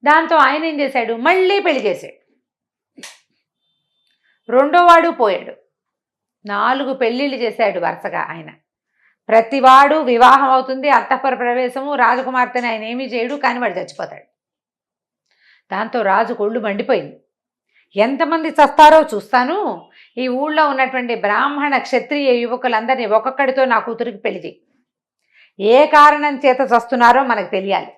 దాంతో ఆయన ఏం చేశాడు, మళ్ళీ పెళ్లి చేశాడు. రెండోవాడు పోయాడు. 4 పెళ్ళిళ్ళు చేశాడు వరుసగా ఆయన. ప్రతివాడు వివాహం అవుతుంది, అంతఃపుర ప్రవేశము, రాజకుమార్తెని ఆయన ఏమీ చేయడు, కానీ వాడు చచ్చిపోతాడు. దాంతో రాజు కొళ్ళు మండిపోయింది. ఎంతమంది చస్తారో చూస్తాను, ఈ ఊళ్ళో ఉన్నటువంటి బ్రాహ్మణ క్షత్రియ యువకులందరినీ ఒక్కొక్కడితో నా కూతురికి పెళ్లి చేయి, ఏ కారణం చేత చస్తున్నారో మనకు తెలియాలి,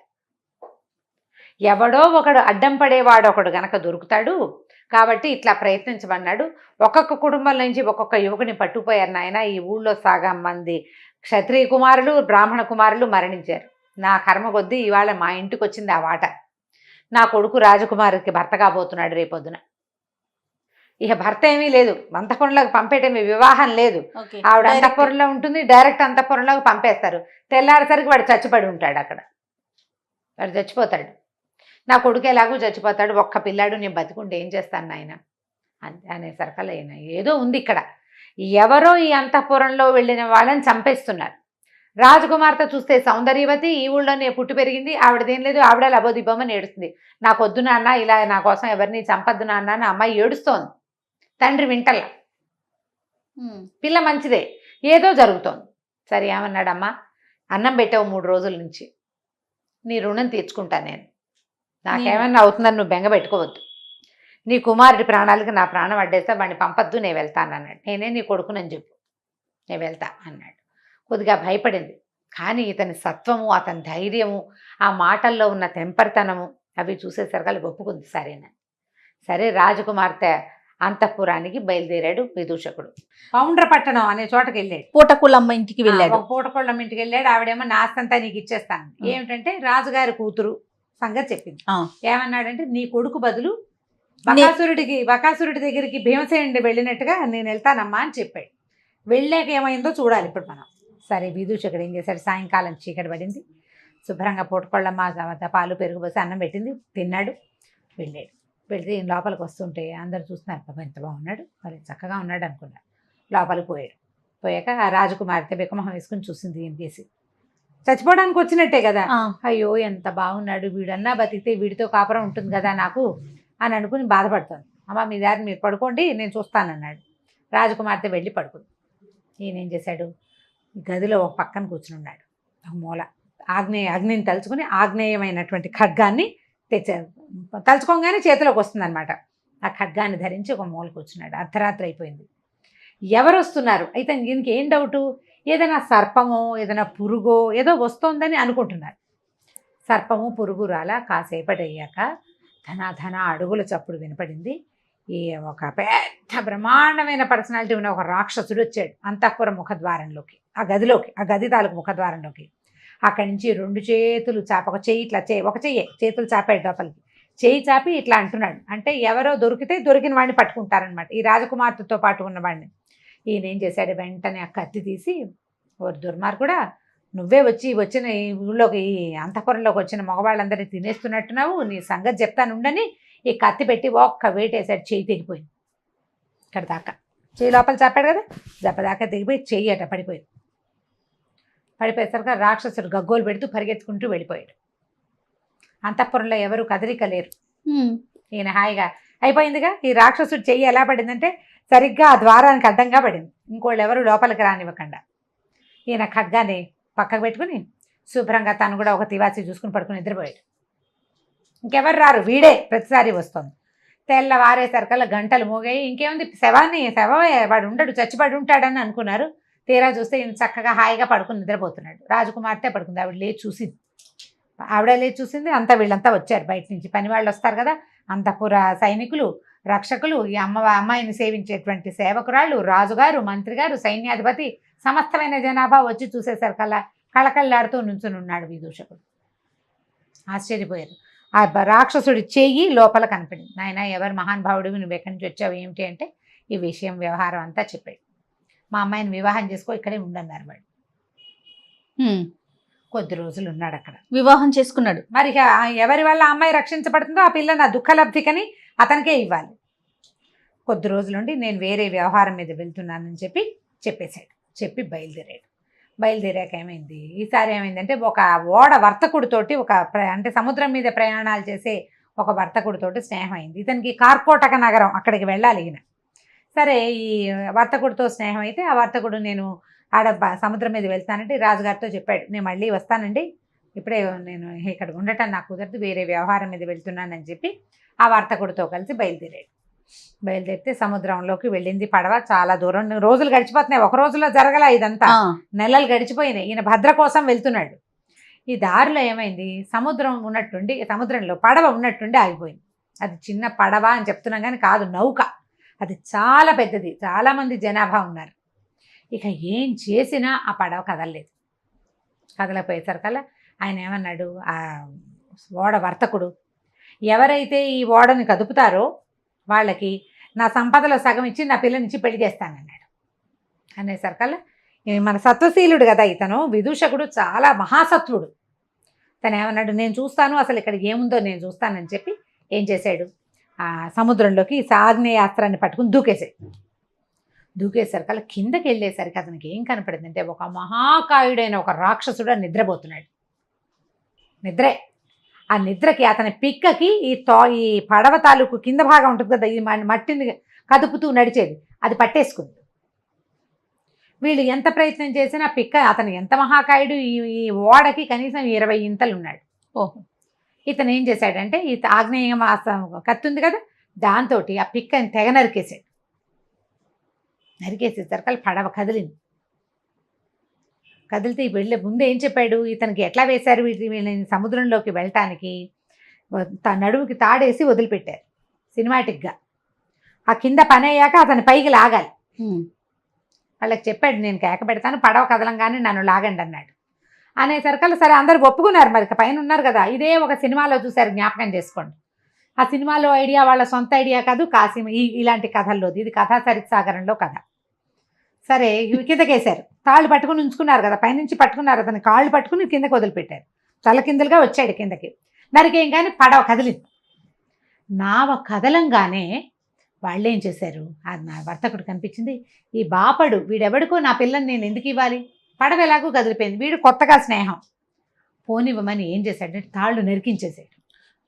ఎవడో ఒకడు అడ్డం పడేవాడు ఒకడు గనక దొరుకుతాడు, కాబట్టి ఇట్లా ప్రయత్నించమన్నాడు. ఒక్కొక్క కుటుంబం నుంచి ఒక్కొక్క యువకుని పట్టుకుపోయారు నాయన. ఈ ఊళ్ళో సగం మంది క్షత్రియ కుమారులు, బ్రాహ్మణ కుమారులు మరణించారు. నా కర్మ కొద్దీ ఇవాళ మా ఇంటికి వచ్చింది ఆ వాట. నా కొడుకు రాజకుమారికి భర్త కాబోతున్నాడు రేపొద్దున. ఇక భర్త ఏమీ లేదు, అంతఃపురంలోకి పంపేటేమీ, వివాహం లేదు, ఆవిడ అంతఃపురంలో ఉంటుంది, డైరెక్ట్ అంతఃపురంలోకి పంపేస్తారు. తెల్లారేసరికి వాడు చచ్చిపడి ఉంటాడు అక్కడ, వాడు చచ్చిపోతాడు. నా కొడుకు ఎలాగూ చచ్చిపోతాడు, ఒక్క పిల్లాడు, నేను బతికుంటే ఏం చేస్తాను నాయన అనేసరికల్లా ఏదో ఉంది ఇక్కడ, ఎవరో ఈ అంతఃపురంలో వెళ్ళిన వాళ్ళని చంపేస్తున్నారు. రాజకుమార్తె చూస్తే సౌందర్యవతి, ఈ ఊళ్ళోనే పుట్టి పెరిగింది, ఆవిడదేం లేదు, ఆవిడ లబోదిబ్బమని ఏడుస్తుంది. నాకు వద్దు నాన్న, ఇలా నా కోసం ఎవరిని చంపద్దు నాన్న అని అమ్మాయి ఏడుస్తోంది. తండ్రి వింటల్లా. పిల్ల మంచిదే, ఏదో జరుగుతోంది. సరే ఏమన్నాడమ్మా, అన్నం పెట్టావు 3 రోజుల నుంచి, నీ రుణం తీర్చుకుంటాను నేను, నాకేమన్నా అవుతుందని నువ్వు బెంగ పెట్టుకోవద్దు, నీ కుమారుడి ప్రాణాలకి నా ప్రాణం అడ్డేస్తా, వాడిని పంపద్దు, నేను వెళ్తాను అన్నాడు. నేనే నీ కొడుకునని చెప్పు, నేను వెళ్తా అన్నాడు. కొద్దిగా భయపడింది, కానీ ఇతని సత్వము, అతని ధైర్యము, ఆ మాటల్లో ఉన్న తెంపరితనము అవి చూసేసరికి ఒప్పుకుంది. సరేనా, సరే రాజకుమార్తె అంతఃపురానికి బయలుదేరాడు విదూషకుడు. పౌండ్రపట్టణం అనే చోటకి వెళ్ళాడు. పూటకోళ్ళమ్మ ఇంటికి వెళ్ళాడు. పూటకోళ్ళమ్మ ఇంటికి వెళ్ళాడు. ఆవిడేమో నాస్తంతా నీకు ఇచ్చేస్తాను, ఏమిటంటే రాజుగారి కూతురు సంగతి చెప్పింది. ఏమన్నాడంటే, నీ కొడుకు బదులు బకాసురుడి దగ్గరికి భీమసేనుడి వెళ్ళినట్టుగా నేను వెళ్తానమ్మా అని చెప్పాడు. వెళ్ళాక ఏమైందో చూడాలి ఇప్పుడు మనం. సరే విదూషకుడు ఏం చేశాడు, సాయంకాలం చీకటి పడింది, శుభ్రంగా పూటకోళ్ళమ్మ పాలు పెరుగు పోసి అన్నం పెట్టింది, తిన్నాడు, వెళ్ళాడు. వెళ్తే లోపలికి వస్తుంటే అందరు చూస్తున్నారు, బాబా ఎంత బాగున్నాడు, మరి చక్కగా ఉన్నాడు అనుకున్నాడు. లోపలికి పోయాక ఆ రాజకుమార్తె బిక్కమొహం వేసుకుని చూసింది, ఏం చేసి చచ్చిపోవడానికి వచ్చినట్టే కదా, అయ్యో ఎంత బాగున్నాడు, వీడన్నా బతికితే వీడితో కాపురం ఉంటుంది కదా నాకు అని అనుకుని బాధపడుతుంది. అమ్మ మీ దారి మీరు పడుకోండి, నేను చూస్తానన్నాడు. రాజకుమార్తె వెళ్ళి పడుకుంది. ఈయన ఏం చేశాడు, గదిలో ఒక పక్కన కూర్చుని ఉన్నాడు. ఒక మూల అగ్నిని తలుచుకుని ఆగ్నేయమైనటువంటి ఖడ్గాన్ని తెచ్చారు. తలుచుకోగానే చేతిలోకి వస్తుంది అనమాట. ఆ ఖడ్గాన్ని ధరించి ఒక మూల కూర్చున్నాడు. అర్ధరాత్రి అయిపోయింది. ఎవరు వస్తున్నారు అయితే దీనికి ఏం డౌటు, ఏదైనా సర్పమో ఏదైనా పురుగో ఏదో వస్తోందని అనుకుంటున్నారు. సర్పము పురుగు రాలా. కాసేపటి అయ్యాక ధన అడుగుల చప్పుడు వినపడింది. ఈ ఒక పెద్ద పెద్ద బ్రహ్మాండమైన పర్సనాలిటీ ఉన్న ఒక రాక్షసుడు వచ్చాడు అంతఃపుర ముఖద్వారంలోకి, ఆ గది తాలూకు ముఖద్వారంలోకి. అక్కడి నుంచి 2 చేతులు చాప, ఒక చెయ్యి ఇట్లా ఒక చెయ్యే చేతులు చాపాడు లోపలికి. చెయ్యి చాపి ఇట్లా అంటున్నాడు. అంటే ఎవరో దొరికితే దొరికిన వాడిని పట్టుకుంటారనమాట, ఈ రాజకుమార్తెతో పాటు ఉన్నవాడిని. ఈయన ఏం చేశాడు, వెంటనే ఆ కత్తి తీసి, ఓ దుర్మార్గుడా, నువ్వే వచ్చిన ఈ ఊళ్ళోకి, ఈ అంతఃపురంలోకి వచ్చిన మగవాళ్ళందరినీ తినేస్తున్నట్టున్నావు, నీ సంగతి చెప్తానుండని ఈ కత్తి పెట్టి ఒక్క వేటేశాడు. చెయ్యి తెగిపోయింది. ఇక్కడ దాకా చెయ్యి లోపల చాపాడు కదా, దెబ్బదాకా తెగిపోయి చెయ్యి అట పడిపోయింది. పడిపోయేసరికి రాక్షసుడు గగ్గోలు పెడుతూ పరిగెత్తుకుంటూ వెళ్ళిపోయాడు. అంతఃపురంలో ఎవరు కదలిక లేరు. ఈయన హాయిగా అయిపోయిందిగా. ఈ రాక్షసుడు చెయ్యి ఎలా పడిందంటే సరిగ్గా ఆ ద్వారానికి అడ్డంగా పడింది, ఇంకోళ్ళు ఎవరు లోపలికి రానివ్వకుండా. ఈయన ఖడ్గాని పక్కకు పెట్టుకుని శుభ్రంగా తను కూడా ఒక తివాచి చూసుకుని పడుకుని నిద్రపోయాడు. ఇంకెవరు రారు, వీడే ప్రతిసారి వస్తుంది. తెల్లవారేసరికల్లా గంటలు మోగాయి. ఇంకేముంది, శవమే, వాడు ఉండడు, చచ్చిపడి ఉంటాడని అనుకున్నారు. తీరా చూస్తే ఈయన చక్కగా హాయిగా పడుకుని నిద్రపోతున్నాడు. రాజకుమార్తె పడుకుంది. ఆవిడ లేచి చూసింది. అంతా వీళ్ళంతా వచ్చారు బయట నుంచి, పని వాళ్ళు వస్తారు కదా, అంతఃపుర సైనికులు, రక్షకులు, ఈ అమ్మాయిని సేవించేటువంటి సేవకురాళ్ళు, రాజుగారు, మంత్రి గారు, సైన్యాధిపతి, సమస్తమైన జనాభా వచ్చి చూసేసరికల్లా కళకళ్ళాడుతూ నుంచుని ఉన్నాడు విదూషకుడు. ఆశ్చర్యపోయారు. ఆ రాక్షసుడి చెయ్యి లోపల కనపడింది. నాయన, ఎవరు మహానుభావుడివి, నువ్వు ఎక్కడి నుంచి వచ్చావు, ఏమిటి అంటే ఈ విషయం వ్యవహారం అంతా చెప్పాడు. మా అమ్మాయిని వివాహం చేసుకో, ఇక్కడే ఉండన్నారు వాడు. కొద్ది రోజులు ఉన్నాడు అక్కడ, వివాహం చేసుకున్నాడు. మరి ఎవరి వల్ల అమ్మాయి రక్షించబడుతుందో ఆ పిల్ల నా దుఃఖలబ్ధికని అతనికే ఇవ్వాలి. కొద్ది రోజులుండి నేను వేరే వ్యవహారం మీద వెళ్తున్నానని చెప్పేశాడు. చెప్పి బయలుదేరాక ఏమైంది, ఈసారి ఏమైందంటే ఒక ఓడ వర్తకుడితోటి అంటే సముద్రం మీద ప్రయాణాలు చేసే ఒక వర్తకుడితోటి స్నేహం అయింది. ఇతనికి కార్కోటక నగరం, అక్కడికి వెళ్ళాలి ఈయన. సరే, ఈ వర్తకుడితో స్నేహం అయితే ఆ వర్తకుడు నేను ఆడ సముద్రం మీద వెళ్తానంటే రాజుగారితో చెప్పాడు, నేను మళ్ళీ వస్తానండి, ఇప్పుడే నేను ఇక్కడ ఉండటం నాకు కుదరదు, వేరే వ్యవహారం మీద వెళ్తున్నానని చెప్పి ఆ వర్తకుడితో కలిసి బయలుదేరితే సముద్రంలోకి వెళ్ళింది పడవ. చాలా దూరం, రోజులు గడిచిపోతున్నాయి. ఒక రోజులో జరగల ఇదంతా, నెలలు గడిచిపోయినాయి. ఈయన భద్ర కోసం వెళ్తున్నాడు. ఈ దారిలో ఏమైంది, సముద్రంలో పడవ ఉన్నట్టుండి ఆగిపోయింది. అది చిన్న పడవ అని చెప్తున్నాం కానీ కాదు, నౌక. అది చాలా పెద్దది, చాలామంది జనాభా ఉన్నారు. ఇక ఏం చేసినా ఆ పడవ కదలపోయేసరికల్లా ఆయన ఏమన్నాడు, ఆ ఓడ వర్తకుడు, ఎవరైతే ఈ ఓడని కదుపుతారో వాళ్ళకి నా సంపదలో సగం ఇచ్చి నా పిల్లనిచ్చి పెళ్లి చేస్తానన్నాడు. అనేసరికల్లా మన సత్వశీలుడు కదా ఇతను, విదూషకుడు చాలా మహాసత్వుడు. తను ఏమన్నాడు, నేను చూస్తాను, అసలు ఇక్కడ ఏముందో నేను చూస్తానని చెప్పి ఏం చేశాడు, ఆ సముద్రంలోకి ఆగ్నేయాస్త్రాన్ని పట్టుకుని దూకేసరికల్లా కిందకి వెళ్ళేసరికి అతనికి ఏం కనపడిందంటే ఒక మహాకాయుడైన ఒక రాక్షసుడు నిద్రపోతున్నాడు. ఆ నిద్రకి అతని పిక్కకి ఈ పడవ తాలూకు కింద భాగం ఉంటుంది కదా, ఈ మట్టిని కదుపుతూ నడిచేది, అది పట్టేసుకుంది. వీళ్ళు ఎంత ప్రయత్నం చేసినా పిక్క, అతను ఎంత మహాకాయుడు, ఈ ఓడకి కనీసం 20 ఇంతలు ఉన్నాడు. ఇతను ఏం చేశాడంటే ఈ ఆగ్నేయ కత్తి ఉంది కదా, దాంతో ఆ పిక్కని తెగ నరికేసేసరికి పడవ కదిలితే వెళ్ళే ముందు ఏం చెప్పాడు, ఇతనికి ఎట్లా వేశారు వీళ్ళని సముద్రంలోకి వెళ్ళటానికి, నడుముకి తాడేసి వదిలిపెట్టారు సినిమాటిక్గా. ఆ కింద పని అయ్యాక అతని పైకి లాగాలి. వాళ్ళకి చెప్పాడు, నేను కేక పెడతాను, పడవ కదలంగానే నన్ను లాగండి అన్నాడు. అనేసరికల్లా సరే అందరు ఒప్పుకున్నారు. మరి పైన ఉన్నారు కదా, ఇదే ఒక సినిమాలో చూశారు, జ్ఞాపకం చేసుకోండి. ఆ సినిమాలో ఐడియా వాళ్ళ సొంత ఐడియా కాదు, కాసిం ఇలాంటి కథల్లోది, ఇది కథా సరిసాగరంలో కథ. సరే, కిందకేశారు, తాళ్ళు పట్టుకుని ఉంచుకున్నారు కదా, పైనుంచి పట్టుకున్నారు, అతని కాళ్ళు పట్టుకుని కిందకి వదిలిపెట్టారు. తలకిందులుగా వచ్చాడు కిందకి. నరికేం కానీ పడవ కదిలింది. నావ కదలంగానే వాళ్ళు ఏం చేశారు, నా వర్తకుడు కనిపించింది, ఈ బాపడు వీడెవడికో నా పిల్లని నేను ఎందుకు ఇవ్వాలి, పడవ ఎలాగో కదిలిపోయింది, వీడు కొత్తగా స్నేహం పోనివ్వమని ఏం చేశాడంటే తాళ్ళు నరికించేశాడు.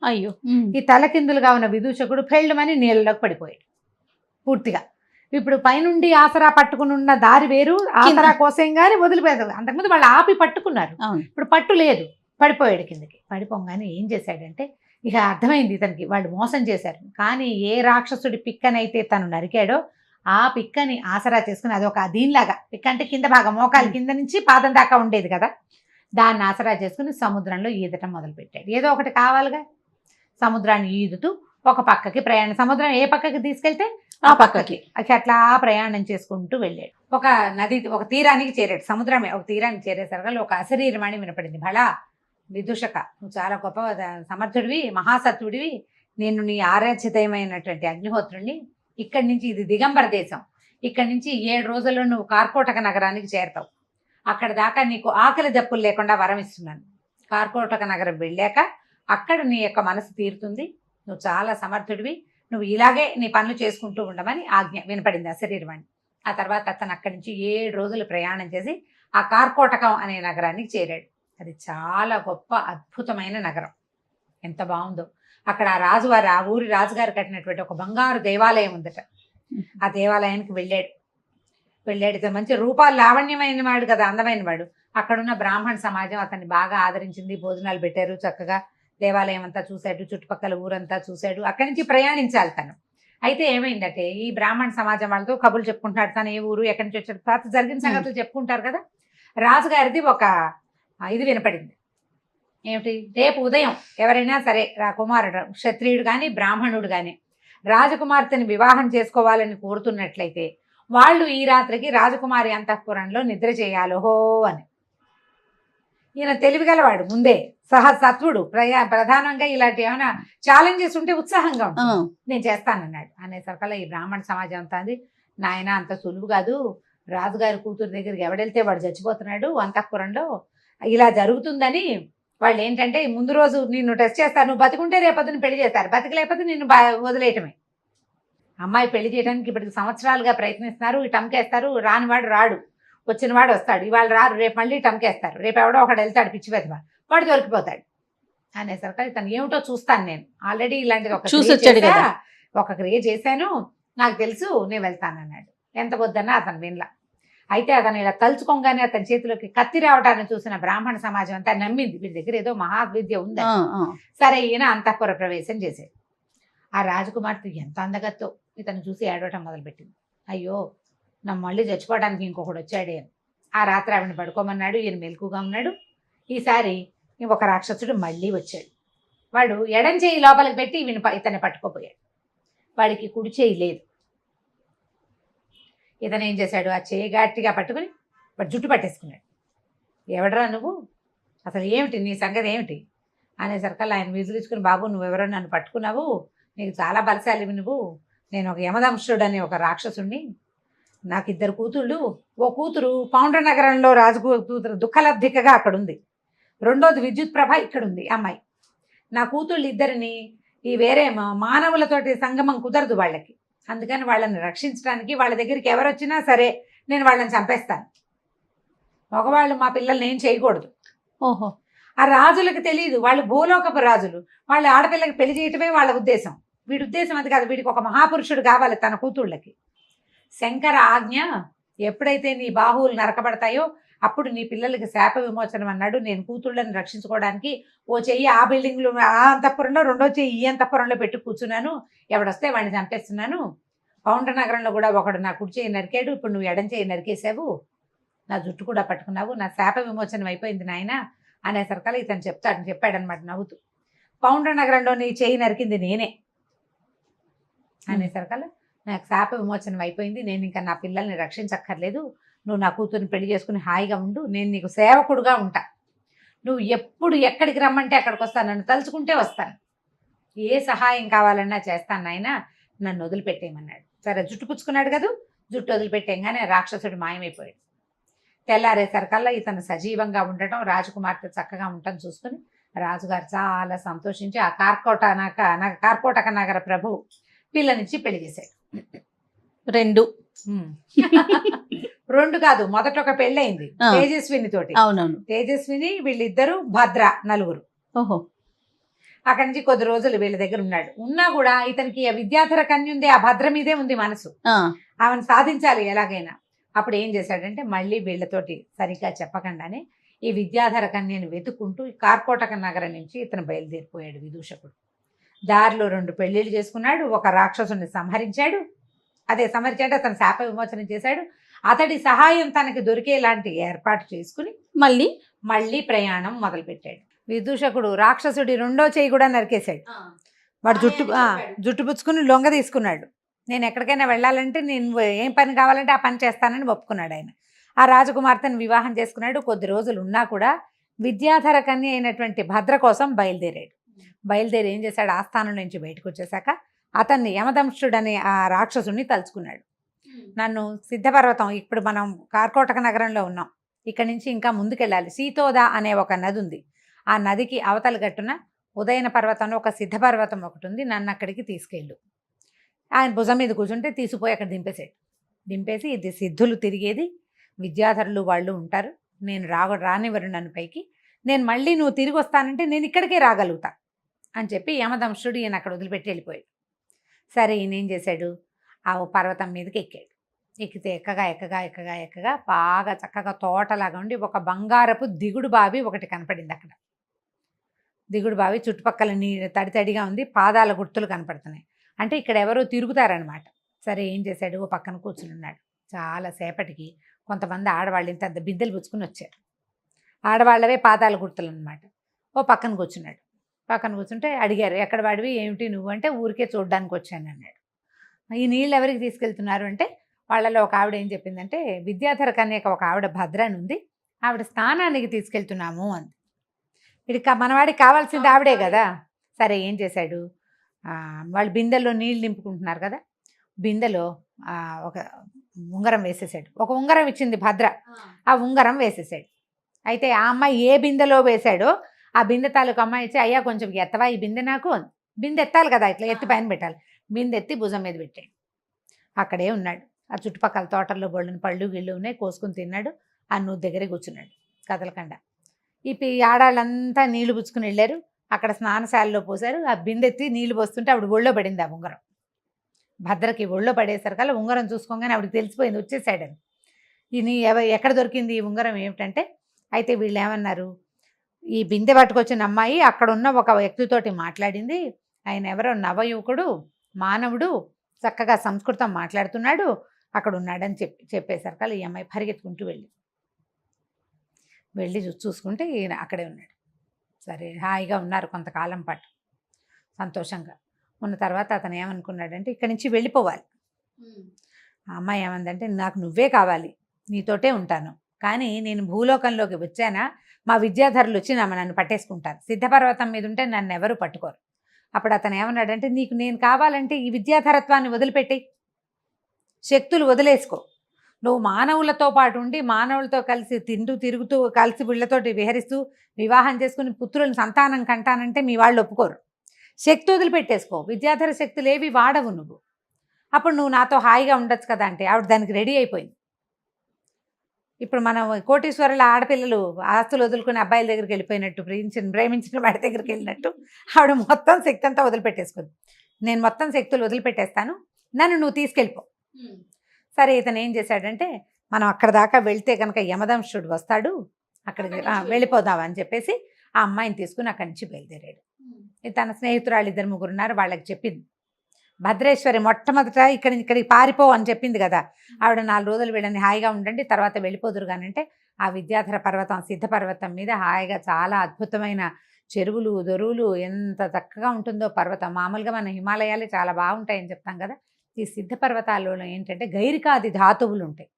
అయ్యో, ఈ తలకిందులుగా ఉన్న విదూషకుడు ఫెళ్ళమని నీళ్ళలోకి పడిపోయాడు పూర్తిగా. ఇప్పుడు పైనుండి ఆసరా పట్టుకుని ఉన్న దారి వేరు, ఆసరా కోసం కానీ వదిలిపోయాడు. అంతకుముందు వాళ్ళు ఆపి పట్టుకున్నారు, ఇప్పుడు పట్టు లేదు, పడిపోయాడు కిందకి. పడిపోగానే ఏం చేశాడంటే ఇక అర్థమైంది ఇతనికి, వాళ్ళు మోసం చేశారు. కానీ ఏ రాక్షసుడి పిక్కనైతే తను నరికాడో ఆ పిక్కని ఆసరా చేసుకుని, అదొక దీనిలాగా, పిక్క అంటే కింద భాగం, మోకాలు కింద నుంచి పాదం దాకా ఉండేది కదా, దాన్ని ఆసరా చేసుకుని సముద్రంలో ఈదటం మొదలుపెట్టాడు. ఏదో ఒకటి కావాలిగా, సముద్రాన్ని ఈదుతూ ఒక పక్కకి ప్రయాణం. సముద్రం ఏ పక్కకి తీసుకెళ్తే ఆ పక్కకి. అట్లా ప్రయాణం చేసుకుంటూ వెళ్ళాడు. ఒక నది, ఒక తీరానికి చేరాడు. సముద్రమే ఒక తీరానికి చేరేసరికి ఒక అశరీరవాణి వినపడింది. భళా విదూషక, నువ్వు చాలా గొప్ప సమర్థుడివి, మహాసత్వుడివి, నేను నీ ఆరాధ్యతమైనటువంటి అగ్నిహోత్రుణ్ణి. ఇక్కడి నుంచి, ఇది దిగంబర దేశం, ఇక్కడి నుంచి 7 రోజుల్లో నువ్వు కార్కోటక నగరానికి చేరతావు. అక్కడ దాకా నీకు ఆకలి దప్పులు లేకుండా వరం ఇస్తున్నాను. కార్కోటక నగరం వెళ్ళాక అక్కడ నీ యొక్క మనసు తీరుతుంది. నువ్వు చాలా సమర్థుడివి, నువ్వు ఇలాగే నీ పనులు చేసుకుంటూ ఉండమని ఆజ్ఞ వినపడింది అశరీరవాణి. ఆ తర్వాత అతను అక్కడి నుంచి 7 రోజులు ప్రయాణం చేసి ఆ కార్కోటకం అనే నగరానికి చేరాడు. అది చాలా గొప్ప అద్భుతమైన నగరం. ఎంత బాగుందో. అక్కడ ఆ రాజువారు, ఆ ఊరి రాజుగారు కట్టినటువంటి ఒక బంగారు దేవాలయం ఉందట. ఆ దేవాలయానికి వెళ్ళాడు. ఇతను మంచి రూపాలు లావణ్యమైన వాడు కదా, అందమైన వాడు. అక్కడున్న బ్రాహ్మణ సమాజం అతన్ని బాగా ఆదరించింది. భోజనాలు పెట్టారు, చక్కగా దేవాలయం అంతా చూశాడు, చుట్టుపక్కల ఊరంతా చూశాడు. అక్కడి నుంచి ప్రయాణించాలి తను. అయితే ఏమైందంటే, ఈ బ్రాహ్మణ సమాజం వాళ్ళతో కబుర్లు చెప్పుకుంటాడు. తను ఏ ఊరు, ఎక్కడి నుంచి వచ్చాడు, తర్వాత జరిగిన సంగతులు చెప్పుకుంటారు కదా. రాజుగారిది ఒక ఇది వినపడింది. ఏమిటి, రేపు ఉదయం ఎవరైనా సరే కుమారుడు, క్షత్రియుడు కానీ బ్రాహ్మణుడు కానీ రాజకుమార్తెని వివాహం చేసుకోవాలని కోరుతున్నట్లయితే వాళ్ళు ఈ రాత్రికి రాజకుమారి అంతఃపురంలో నిద్ర చేయాలో అని. ఈయన తెలివిగలవాడు, ముందే సహసత్వుడు, ప్రధానంగా ఇలాంటి ఏమైనా ఛాలెంజెస్ ఉంటే ఉత్సాహంగా ఉంటుంది. నేను చేస్తానన్నాడు. అనేసరికల్లా ఈ బ్రాహ్మణ సమాజం అంతా అంది, నాయన అంత సులువు కాదు, రాజుగారి కూతురు దగ్గరికి ఎవడెళ్తే వాడు చచ్చిపోతున్నాడు అంతఃపురంలో, ఇలా జరుగుతుందని వాళ్ళు ఏంటంటే ముందు రోజు నిన్ను టెస్ట్ చేస్తారు, నువ్వు బతికుంటే రేపొద్దున పెళ్లి చేస్తారు, బతికలేకపోతే నిన్ను వదిలేయటమే. అమ్మాయి పెళ్లి చేయడానికి ఇప్పటికి సంవత్సరాలుగా ప్రయత్నిస్తున్నారు, ఈ టంకేస్తారు, రానివాడు రాడు, వచ్చినవాడు వస్తాడు, ఇవాళ రారు, రేపు మళ్ళీ టంకేస్తారు, రేపు ఎవడో ఒకడు వెళ్తాడు పిచ్చి వెతవ, వాడు దొరికిపోతాడు అనేసరికి తను ఏమిటో చూస్తాను, నేను ఆల్రెడీ ఇలాంటిది ఒక క్రియ చేశాను, నాకు తెలుసు, నేను వెళ్తానన్నాడు. ఎంత వద్దన్నా అతను వినలా. అయితే అతను ఇలా తలుచుకోగానే అతని చేతిలోకి కత్తి రావడాన్ని చూసిన బ్రాహ్మణ సమాజం అంతా నమ్మింది, వీడి దగ్గర ఏదో మహావిద్య ఉంది. సరే, ఈయన అంతఃపుర ప్రవేశం చేశాడు. ఆ రాజకుమార్తె ఎంత అందగత్తో ఇతను చూసి ఏడవటం మొదలుపెట్టింది. అయ్యో, నా మళ్ళీ చచ్చిపోవడానికి ఇంకొకడు వచ్చాడే అని. ఆ రాత్రి ఆవిడని పడుకోమన్నాడు. ఈయన మెలకుగా ఉన్నాడు. ఈసారి ఒక రాక్షసుడు మళ్ళీ వచ్చాడు. వాడు ఎడం చేయి లోపలికి పెట్టి ఇతన్ని పట్టుకోపోయాడు. వాడికి కుడి చేయి లేదు. ఇతను ఏం చేశాడు, ఆ చేయి గట్టిగా పట్టుకుని వాడు జుట్టు పట్టేసుకున్నాడు. ఎవడరా నువ్వు, అసలు ఏమిటి నీ సంగతి ఏమిటి అనేసరికల్లా ఆయన విజులించుకుని, బాబు నువ్వెవరో నన్ను పట్టుకున్నావు, నీకు చాలా బలశాలివి నువ్వు, నేను ఒక యమదంశుడు అనే ఒక రాక్షసుణ్ణి, నాకు 2 కూతుళ్ళు, ఓ కూతురు పౌండ్ర నగరంలో రాజు కూతురు దుఃఖలబ్ధికగా అక్కడ ఉంది, రెండోది విద్యుత్ ప్రభ ఇక్కడ ఉంది అమ్మాయి. నా కూతుళ్ళు 2ని ఈ వేరే మానవులతోటి సంగమం కుదరదు వాళ్ళకి, అందుకని వాళ్ళని రక్షించడానికి వాళ్ళ దగ్గరికి ఎవరు వచ్చినా సరే నేను వాళ్ళని చంపేస్తాను, మగవాళ్ళు మా పిల్లల్ని ఏం చేయకూడదు. ఓహో, ఆ రాజులకు తెలియదు, వాళ్ళు భూలోకపు రాజులు, వాళ్ళ ఆడపిల్లకి పెళ్లి చేయటమే వాళ్ళ ఉద్దేశం. వీడి ఉద్దేశం అది కాదు, వీడికి ఒక మహాపురుషుడు కావాలి తన కూతుళ్ళకి. శంకర ఆజ్ఞ, ఎప్పుడైతే నీ బాహువులు నరకబడతాయో అప్పుడు నీ పిల్లలకి శాప విమోచనం అన్నాడు. నేను కూతుళ్ళని రక్షించుకోవడానికి ఓ చెయ్యి ఆ బిల్డింగ్లో ఆ అంతఃపురంలో, రెండో చెయ్యి ఈ అంతఃపురంలో పెట్టి కూర్చున్నాను, ఎవడొస్తే వాడిని చంపేస్తున్నాను. పౌండ్ర నగరంలో కూడా ఒకడు నా కుడి చేయి నరికాడు, ఇప్పుడు నువ్వు ఎడం చేయి నరికేసావు, నా జుట్టు కూడా పట్టుకున్నావు, నా శాప విమోచనం అయిపోయింది నాయన అనేసరికల్లా ఇతను చెప్పాడనమాట నవ్వుతూ, పౌండ్ర నగరంలో నీ చేయి నరికింది నేనే అనేసరికల్లా నాకు శాప విమోచనం అయిపోయింది, నేను ఇంకా నా పిల్లల్ని రక్షించక్కర్లేదు, నువ్వు నా కూతుర్ని పెళ్లి చేసుకుని హాయిగా ఉండు, నేను నీకు సేవకుడుగా ఉంటా, నువ్వు ఎప్పుడు ఎక్కడికి రమ్మంటే అక్కడికి వస్తాను, నన్ను తలుచుకుంటే వస్తాను, ఏ సహాయం కావాలన్నా చేస్తాను నాయన, నన్ను వదిలిపెట్టేయమన్నాడు. సరే, జుట్టు పుచ్చుకున్నాడు కదా, జుట్టు వదిలిపెట్టేయంగానే రాక్షసుడు మాయమైపోయాడు. తెల్లారేసరికల్లా ఇతను సజీవంగా ఉండటం, రాజకుమార్తె చక్కగా ఉండటం చూసుకుని రాజుగారు చాలా సంతోషించి ఆ కార్కోటక నగర ప్రభు పిల్లనిచ్చి పెళ్లి చేశాడు. 2 కాదు, మొదట ఒక పెళ్ళయింది తేజస్విని తోటి. అవునవును, తేజస్విని, వీళ్ళిద్దరు భద్ర, 4. ఓహో, అక్కడి నుంచి కొద్ది రోజులు వీళ్ళ దగ్గర ఉన్నాడు. ఉన్నా కూడా ఇతనికి విద్యాధర కన్య ఉంది, ఆ భద్ర మీదే ఉంది మనసు, ఆమెను సాధించాలి ఎలాగైనా. అప్పుడు ఏం చేశాడంటే, మళ్ళీ వీళ్ళతోటి సరిగ్గా చెప్పకుండానే ఈ విద్యాధర కన్యను వెతుక్కుంటూ కార్కోటక నగరం నుంచి ఇతను బయలుదేరిపోయాడు విదూషకుడు. దారిలో 2 పెళ్లిళ్ళు చేసుకున్నాడు, ఒక రాక్షసుని సంహరించాడు. సంహరించాడు, అతను శాప విమోచనం చేశాడు. అతడి సహాయం తనకి దొరికేలాంటి ఏర్పాటు చేసుకుని మళ్ళీ ప్రయాణం మొదలుపెట్టాడు. విదూషకుడు రాక్షసుడి 2వ చేయి కూడా నరికేశాడు. వాడు జుట్టు పుచ్చుకుని లొంగ తీసుకున్నాడు. నేను ఎక్కడికైనా వెళ్ళాలంటే నేను ఏం పని కావాలంటే ఆ పని చేస్తానని ఒప్పుకున్నాడు ఆయన. ఆ రాజకుమార్తెను వివాహం చేసుకున్నాడు. కొద్ది రోజులు ఉన్నా కూడా విద్యాధర కన్య అయినటువంటి భద్ర కోసం బయలుదేరాడు. బయలుదేరి ఏం చేశాడు, ఆస్థానం నుంచి బయటకు వచ్చేసాక అతన్ని యమదంశుడనే ఆ రాక్షసుని తలుచుకున్నాడు. నన్ను సిద్ధపర్వతం, ఇప్పుడు మనం కార్కోటక నగరంలో ఉన్నాం, ఇక్కడి నుంచి ఇంకా ముందుకెళ్ళాలి. సీతోద అనే ఒక నది ఉంది. ఆ నదికి అవతల గట్టున ఉదయన పర్వతంలో ఒక సిద్ధపర్వతం ఒకటి ఉంది, నన్ను అక్కడికి తీసుకెళ్ళు. ఆయన భుజం మీద కూర్చుంటే తీసుకుపోయి అక్కడ దింపేసాడు. దింపేసి ఇది సిద్ధులు తిరిగేది, విద్యాధరులు వాళ్ళు ఉంటారు, నేను రానివ్వరు నన్ను పైకి, నేను మళ్ళీ నువ్వు తిరిగి వస్తానంటే నేను ఇక్కడికే రాగలుగుతా అని చెప్పి యమదంశుడు ఈయన అక్కడ వదిలిపెట్టి వెళ్ళిపోయాడు. సరే ఈయన ఏం చేశాడు, ఆ పర్వతం మీదకి ఎక్కాడు. ఎక్కితే ఎక్కగా బాగా చక్కగా తోటలాగా ఉండి ఒక బంగారపు దిగుడు బావి ఒకటి కనపడింది అక్కడ. దిగుడు బావి చుట్టుపక్కల తడితడిగా ఉంది, పాదాల గుర్తులు కనపడుతున్నాయి. అంటే ఇక్కడ ఎవరో తిరుగుతారనమాట. సరే ఏం చేశాడు, ఓ పక్కన కూర్చుని ఉన్నాడు. చాలాసేపటికి కొంతమంది ఆడవాళ్ళు ఇంత బిద్దెలు పుచ్చుకుని వచ్చారు. ఆడవాళ్ళవే పాదాల గుర్తులు అనమాట. ఓ పక్కన కూర్చున్నాడు. పక్కన కూర్చుంటే అడిగారు, ఎక్కడ వాడివి, ఏమిటి నువ్వు అంటే, ఊరికే చూడడానికి వచ్చాను అన్నాడు. ఈ నీళ్ళు ఎవరికి తీసుకెళ్తున్నారు అంటే, వాళ్ళలో ఒక ఆవిడ ఏం చెప్పిందంటే, విద్యాధర కన్యక ఒక ఆవిడ భద్ర అని ఉంది, ఆవిడ స్నానానికి తీసుకెళ్తున్నాము అంది. వీడికి మనవాడికి కావాల్సింది ఆవిడే కదా. సరే ఏం చేశాడు, వాళ్ళు బిందెల్లో నీళ్ళు నింపుకుంటున్నారు కదా, బిందెలో ఒక ఉంగరం వేసేసాడు. ఒక ఉంగరం ఇచ్చింది భద్ర, ఆ ఉంగరం వేసేసాడు. అయితే ఆ అమ్మాయి ఏ బిందెలో వేశాడో ఆ బిందె తాలూకు అమ్మాయి ఇచ్చి, అయ్యా కొంచెం ఎత్తవా ఈ బిందె నాకు, బిందె ఎత్తాలి కదా, ఇట్లా ఎత్తి పైన పెట్టాలి. బిందె ఎత్తి భుజం మీద పెట్టాడు. అక్కడే ఉన్నాడు. ఆ చుట్టుపక్కల తోటల్లో బొళ్ళని పళ్ళు గిళ్ళు ఉన్నాయి, కోసుకుని తిన్నాడు. ఆ నూతి దగ్గరే కూర్చున్నాడు కదలకుండా. ఈ ఆడాళ్ళంతా నీళ్లు పుచ్చుకుని వెళ్ళారు. అక్కడ స్నానశాలలో పోసారు. ఆ బిందె ఎత్తి నీళ్లు పోస్తుంటే ఆవిడ ఒళ్ళో పడింది ఆ ఉంగరం. భద్రకి ఒళ్ళో పడేసరికల్లా ఉంగరం చూసుకోగానే ఆవిడకి తెలిసిపోయింది వచ్చేసాడని. ఇది ఎక్కడ దొరికింది ఈ ఉంగరం ఏమిటంటే, అయితే వీళ్ళు ఏమన్నారు, ఈ బిందె పట్టుకొచ్చిన అమ్మాయి అక్కడ ఉన్న ఒక వ్యక్తితోటి మాట్లాడింది, ఆయన ఎవరో నవయువకుడు, మానవుడు, చక్కగా సంస్కృతం మాట్లాడుతున్నాడు, అక్కడ ఉన్నాడని చెప్పేసరికల్లా ఈ అమ్మాయి పరిగెత్తుకుంటూ వెళ్ళి చూసుకుంటే ఈయన అక్కడే ఉన్నాడు. సరే హాయిగా ఉన్నారు కొంతకాలం పాటు సంతోషంగా ఉన్న తర్వాత అతను ఏమనుకున్నాడంటే, ఇక్కడి నుంచి వెళ్ళిపోవాలి. ఆ అమ్మాయి ఏమందంటే, నాకు నువ్వే కావాలి, నీతోటే ఉంటాను, కానీ నేను భూలోకంలోకి వచ్చానా మా విద్యాధరులు వచ్చి నన్ను పట్టేసుకుంటారు, సిద్ధపర్వతం మీద ఉంటే నన్ను ఎవరు పట్టుకోరు. అప్పుడు అతను ఏమన్నాడంటే, నీకు నేను కావాలంటే ఈ విద్యాధరత్వాన్ని వదిలిపెట్టి శక్తులు వదిలేసుకో, నువ్వు మానవులతో పాటు ఉండి మానవులతో కలిసి తిరుగుతూ కలిసి వీళ్ళతోటి విహరిస్తూ వివాహం చేసుకుని పుత్రులను సంతానం కంటానంటే మీ వాళ్ళు ఒప్పుకోరు, శక్తి వదిలిపెట్టేసుకో, విద్యాధర శక్తులు ఏవి వాడవు నువ్వు, అప్పుడు నువ్వు నాతో హాయిగా ఉండొచ్చు కదా అంటే ఆవిడ దానికి రెడీ అయిపోయింది. ఇప్పుడు మనం కోటీశ్వరుల ఆడపిల్లలు ఆస్తులు వదులుకుని అబ్బాయిల దగ్గరికి వెళ్ళిపోయినట్టు, ప్రేమించిన వాడి దగ్గరికి వెళ్ళినట్టు ఆవిడ మొత్తం శక్తి అంతా వదిలిపెట్టేసుకుంది. నేను మొత్తం శక్తులు వదిలిపెట్టేస్తాను, నన్ను నువ్వు తీసుకెళ్ళిపో. సరే ఇతను ఏం చేశాడంటే, మనం అక్కడ దాకా వెళ్తే కనుక యమదంశుడు వస్తాడు, అక్కడికి వెళ్ళిపోదాం అని చెప్పేసి ఆ అమ్మాయిని తీసుకుని అక్కడి నుంచి బయలుదేరాడు. తన స్నేహితురాళ్ళు 2-3 ఉన్నారు, వాళ్ళకి చెప్పింది. భద్రేశ్వరి మొట్టమొదట ఇక్కడికి పారిపో అని చెప్పింది కదా, ఆవిడ 4 రోజులు వీళ్ళని హాయిగా ఉండండి తర్వాత వెళ్ళిపోదురు కానంటే, ఆ విద్యాధర పర్వతం సిద్ధపర్వతం మీద హాయిగా చాలా అద్భుతమైన చెరువులు దొరువులు, ఎంత చక్కగా ఉంటుందో పర్వతం. మామూలుగా మన హిమాలయాలే చాలా బాగుంటాయని చెప్తాం కదా, ఈ సిద్ధపర్వతాల్లో ఏంటంటే గైరికాది ధాతువులు ఉంటాయి,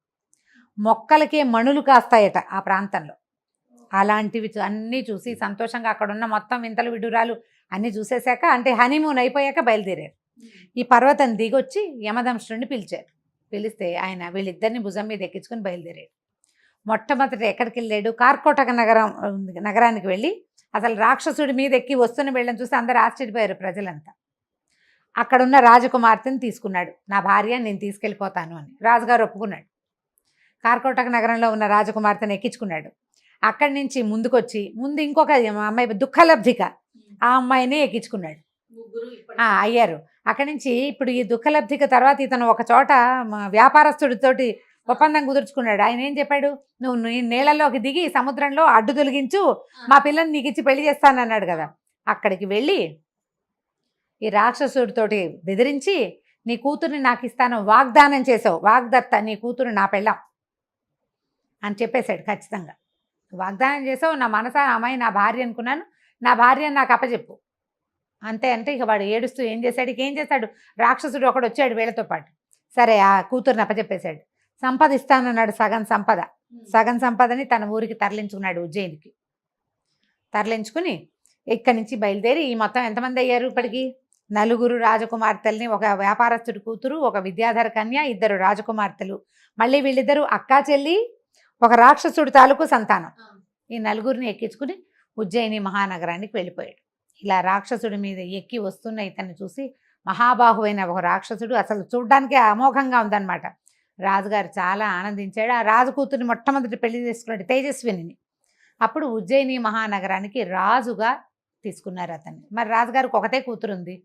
మొక్కలకే మణులు కాస్తాయట ఆ ప్రాంతంలో. అలాంటివి అన్నీ చూసి సంతోషంగా అక్కడ ఉన్న మొత్తం వింతలు విడురాలు అన్నీ చూసేశాక, అంటే హనీమూన్ అయిపోయాక బయలుదేరారు. ఈ పర్వతం దిగొచ్చి యమదంశుడిని పిలిచారు. పిలిస్తే ఆయన వీళ్ళిద్దరిని భుజం మీద ఎక్కించుకొని బయలుదేరాడు. మొట్టమొదట ఎక్కడికి వెళ్ళాడు, కార్కోటక నగరానికి వెళ్ళి అసలు రాక్షసుడి మీద ఎక్కి వస్తున్న వీళ్ళని చూసి అందరూ ఆశ్చర్యపోయారు ప్రజలంతా. అక్కడున్న రాజకుమార్తెని తీసుకున్నాడు, నా భార్య నేను తీసుకెళ్ళిపోతాను అని. రాజుగారు ఒప్పుకున్నాడు. కార్కోటక నగరంలో ఉన్న రాజకుమార్తెను ఎక్కించుకున్నాడు. అక్కడి నుంచి ముందుకొచ్చి ముందు ఇంకొక అమ్మాయి దుఃఖలబ్ధిక, ఆ అమ్మాయిని ఎక్కించుకున్నాడు. అయ్యారు. అక్కడి నుంచి ఇప్పుడు ఈ దుఃఖలబ్ధిక తర్వాత ఇతను ఒక చోట వ్యాపారస్తుడితోటి ఒప్పందం కుదుర్చుకున్నాడు. ఆయన ఏం చెప్పాడు, నువ్వు నీళ్ళలోకి దిగి సముద్రంలో అడ్డు తొలగించు, మా పిల్లని నీకు ఇచ్చి పెళ్లి చేస్తానన్నాడు కదా. అక్కడికి వెళ్ళి ఈ రాక్షసుడితోటి బెదిరించి, నీ కూతుర్ని నాకు ఇస్తాను వాగ్దానం చేసావు, వాగ్దత్త, నీ కూతురు నా పెళ్ళాం అని చెప్పేశాడు. ఖచ్చితంగా వాగ్దానం చేసావు, నా మనసా అమ్మాయి నా భార్య అనుకున్నాను, నా భార్య నాకు అప్పచెప్పు అంతే అంటే ఇక వాడు ఏడుస్తూ ఏం చేశాడు, ఇక ఏం చేశాడు, రాక్షసుడు ఒకడు వచ్చాడు వీళ్ళతో పాటు. సరే ఆ కూతుర్ని అప్పచెప్పేశాడు. సంపద ఇస్తానన్నాడు, సగం సంపదని తన ఊరికి తరలించుకున్నాడు, ఉజ్జయినికి. తరలించుకుని ఇక్కడి నుంచి బయలుదేరి ఈ మొత్తం ఎంతమంది అయ్యారు ఇప్పటికి, 4 రాజకుమార్తెల్ని, ఒక వ్యాపారస్తుడి కూతురు, ఒక విద్యాధర కన్య, 2 రాజకుమార్తెలు, మళ్ళీ వీళ్ళిద్దరూ అక్కా చెల్లి, ఒక రాక్షసుడి తాలూకు సంతానం. ఈ 4 ఎక్కించుకుని ఉజ్జయిని మహానగరానికి వెళ్ళిపోయాడు. ఇలా రాక్షసుడి మీద ఎక్కి వస్తున్న ఇతన్ని చూసి మహాబాహువైన ఒక రాక్షసుడు, అసలు చూడ్డానికి అమోఘంగా ఉందన్నమాట. రాజుగారు చాలా ఆనందించాడు. ఆ రాజు కూతుర్ని మొట్టమొదటి పెళ్లి చేసుకున్నాడు, తేజస్విని. అప్పుడు ఉజ్జయిని మహానగరానికి రాజుగా తీసుకున్నారు అతన్ని. మరి రాజుగారికి ఒకటే కూతురు ఉంది.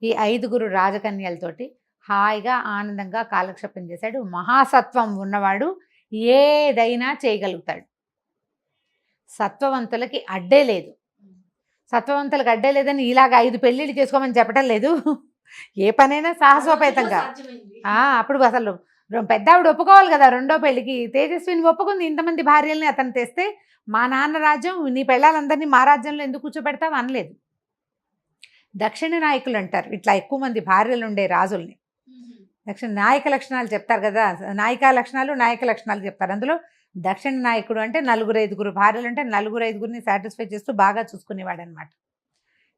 ఈ 5 రాజకన్యలతోటి హాయిగా ఆనందంగా కాలక్షేపం చేశాడు. మహాసత్వం ఉన్నవాడు ఏదైనా చేయగలుగుతాడు. సత్వవంతులకి అడ్డే లేదు. సత్వవంతులకు అడ్డే లేదని ఇలాగ 5 పెళ్ళిళ్ళు చేసుకోమని చెప్పడం లేదు. ఏ పనైనా సాహసోపేతంగా. అప్పుడు అసలు పెద్ద ఆవిడ ఒప్పుకోవాలి కదా రెండో పెళ్లికి. తేజస్విని ఒప్పుకుంది. ఇంతమంది భార్యల్ని అతను తెస్తే మా నాన్న రాజ్యం, నీ పెళ్ళాలందరినీ మా రాజ్యంలో ఎందుకు కూర్చోబెడతావు అనలేదు. దక్షిణ నాయకులు అంటారు ఇట్లా ఎక్కువ మంది భార్యలు ఉండే రాజుల్ని. దక్షిణ నాయక లక్షణాలు చెప్తారు కదా, నాయక లక్షణాలు చెప్తారు. అందులో దక్షిణ నాయకుడు అంటే 4-5 భార్యలు అంటే 4-5 సాటిస్ఫై చేస్తూ బాగా చూసుకునేవాడు అనమాట.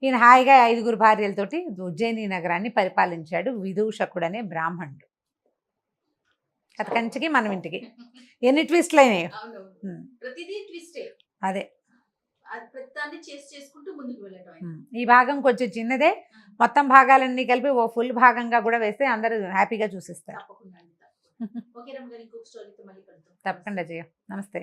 ఈయన హాయిగా 5 భార్యలతోటి ఉజ్జయిని నగరాన్ని పరిపాలించాడు విదూషకుడు అనే బ్రాహ్మణుడు. కథ కంచికి మనం ఇంటికి ఎన్ని ట్విస్ట్లు అయినాయి. అదే ఈ భాగం కొంచెం చిన్నదే, మొత్తం భాగాలన్నీ కలిపి ఓ ఫుల్ భాగంగా కూడా వేస్తే అందరూ హ్యాపీగా చూసిస్తారు. తప్పకుండా చేయ. నమస్తే.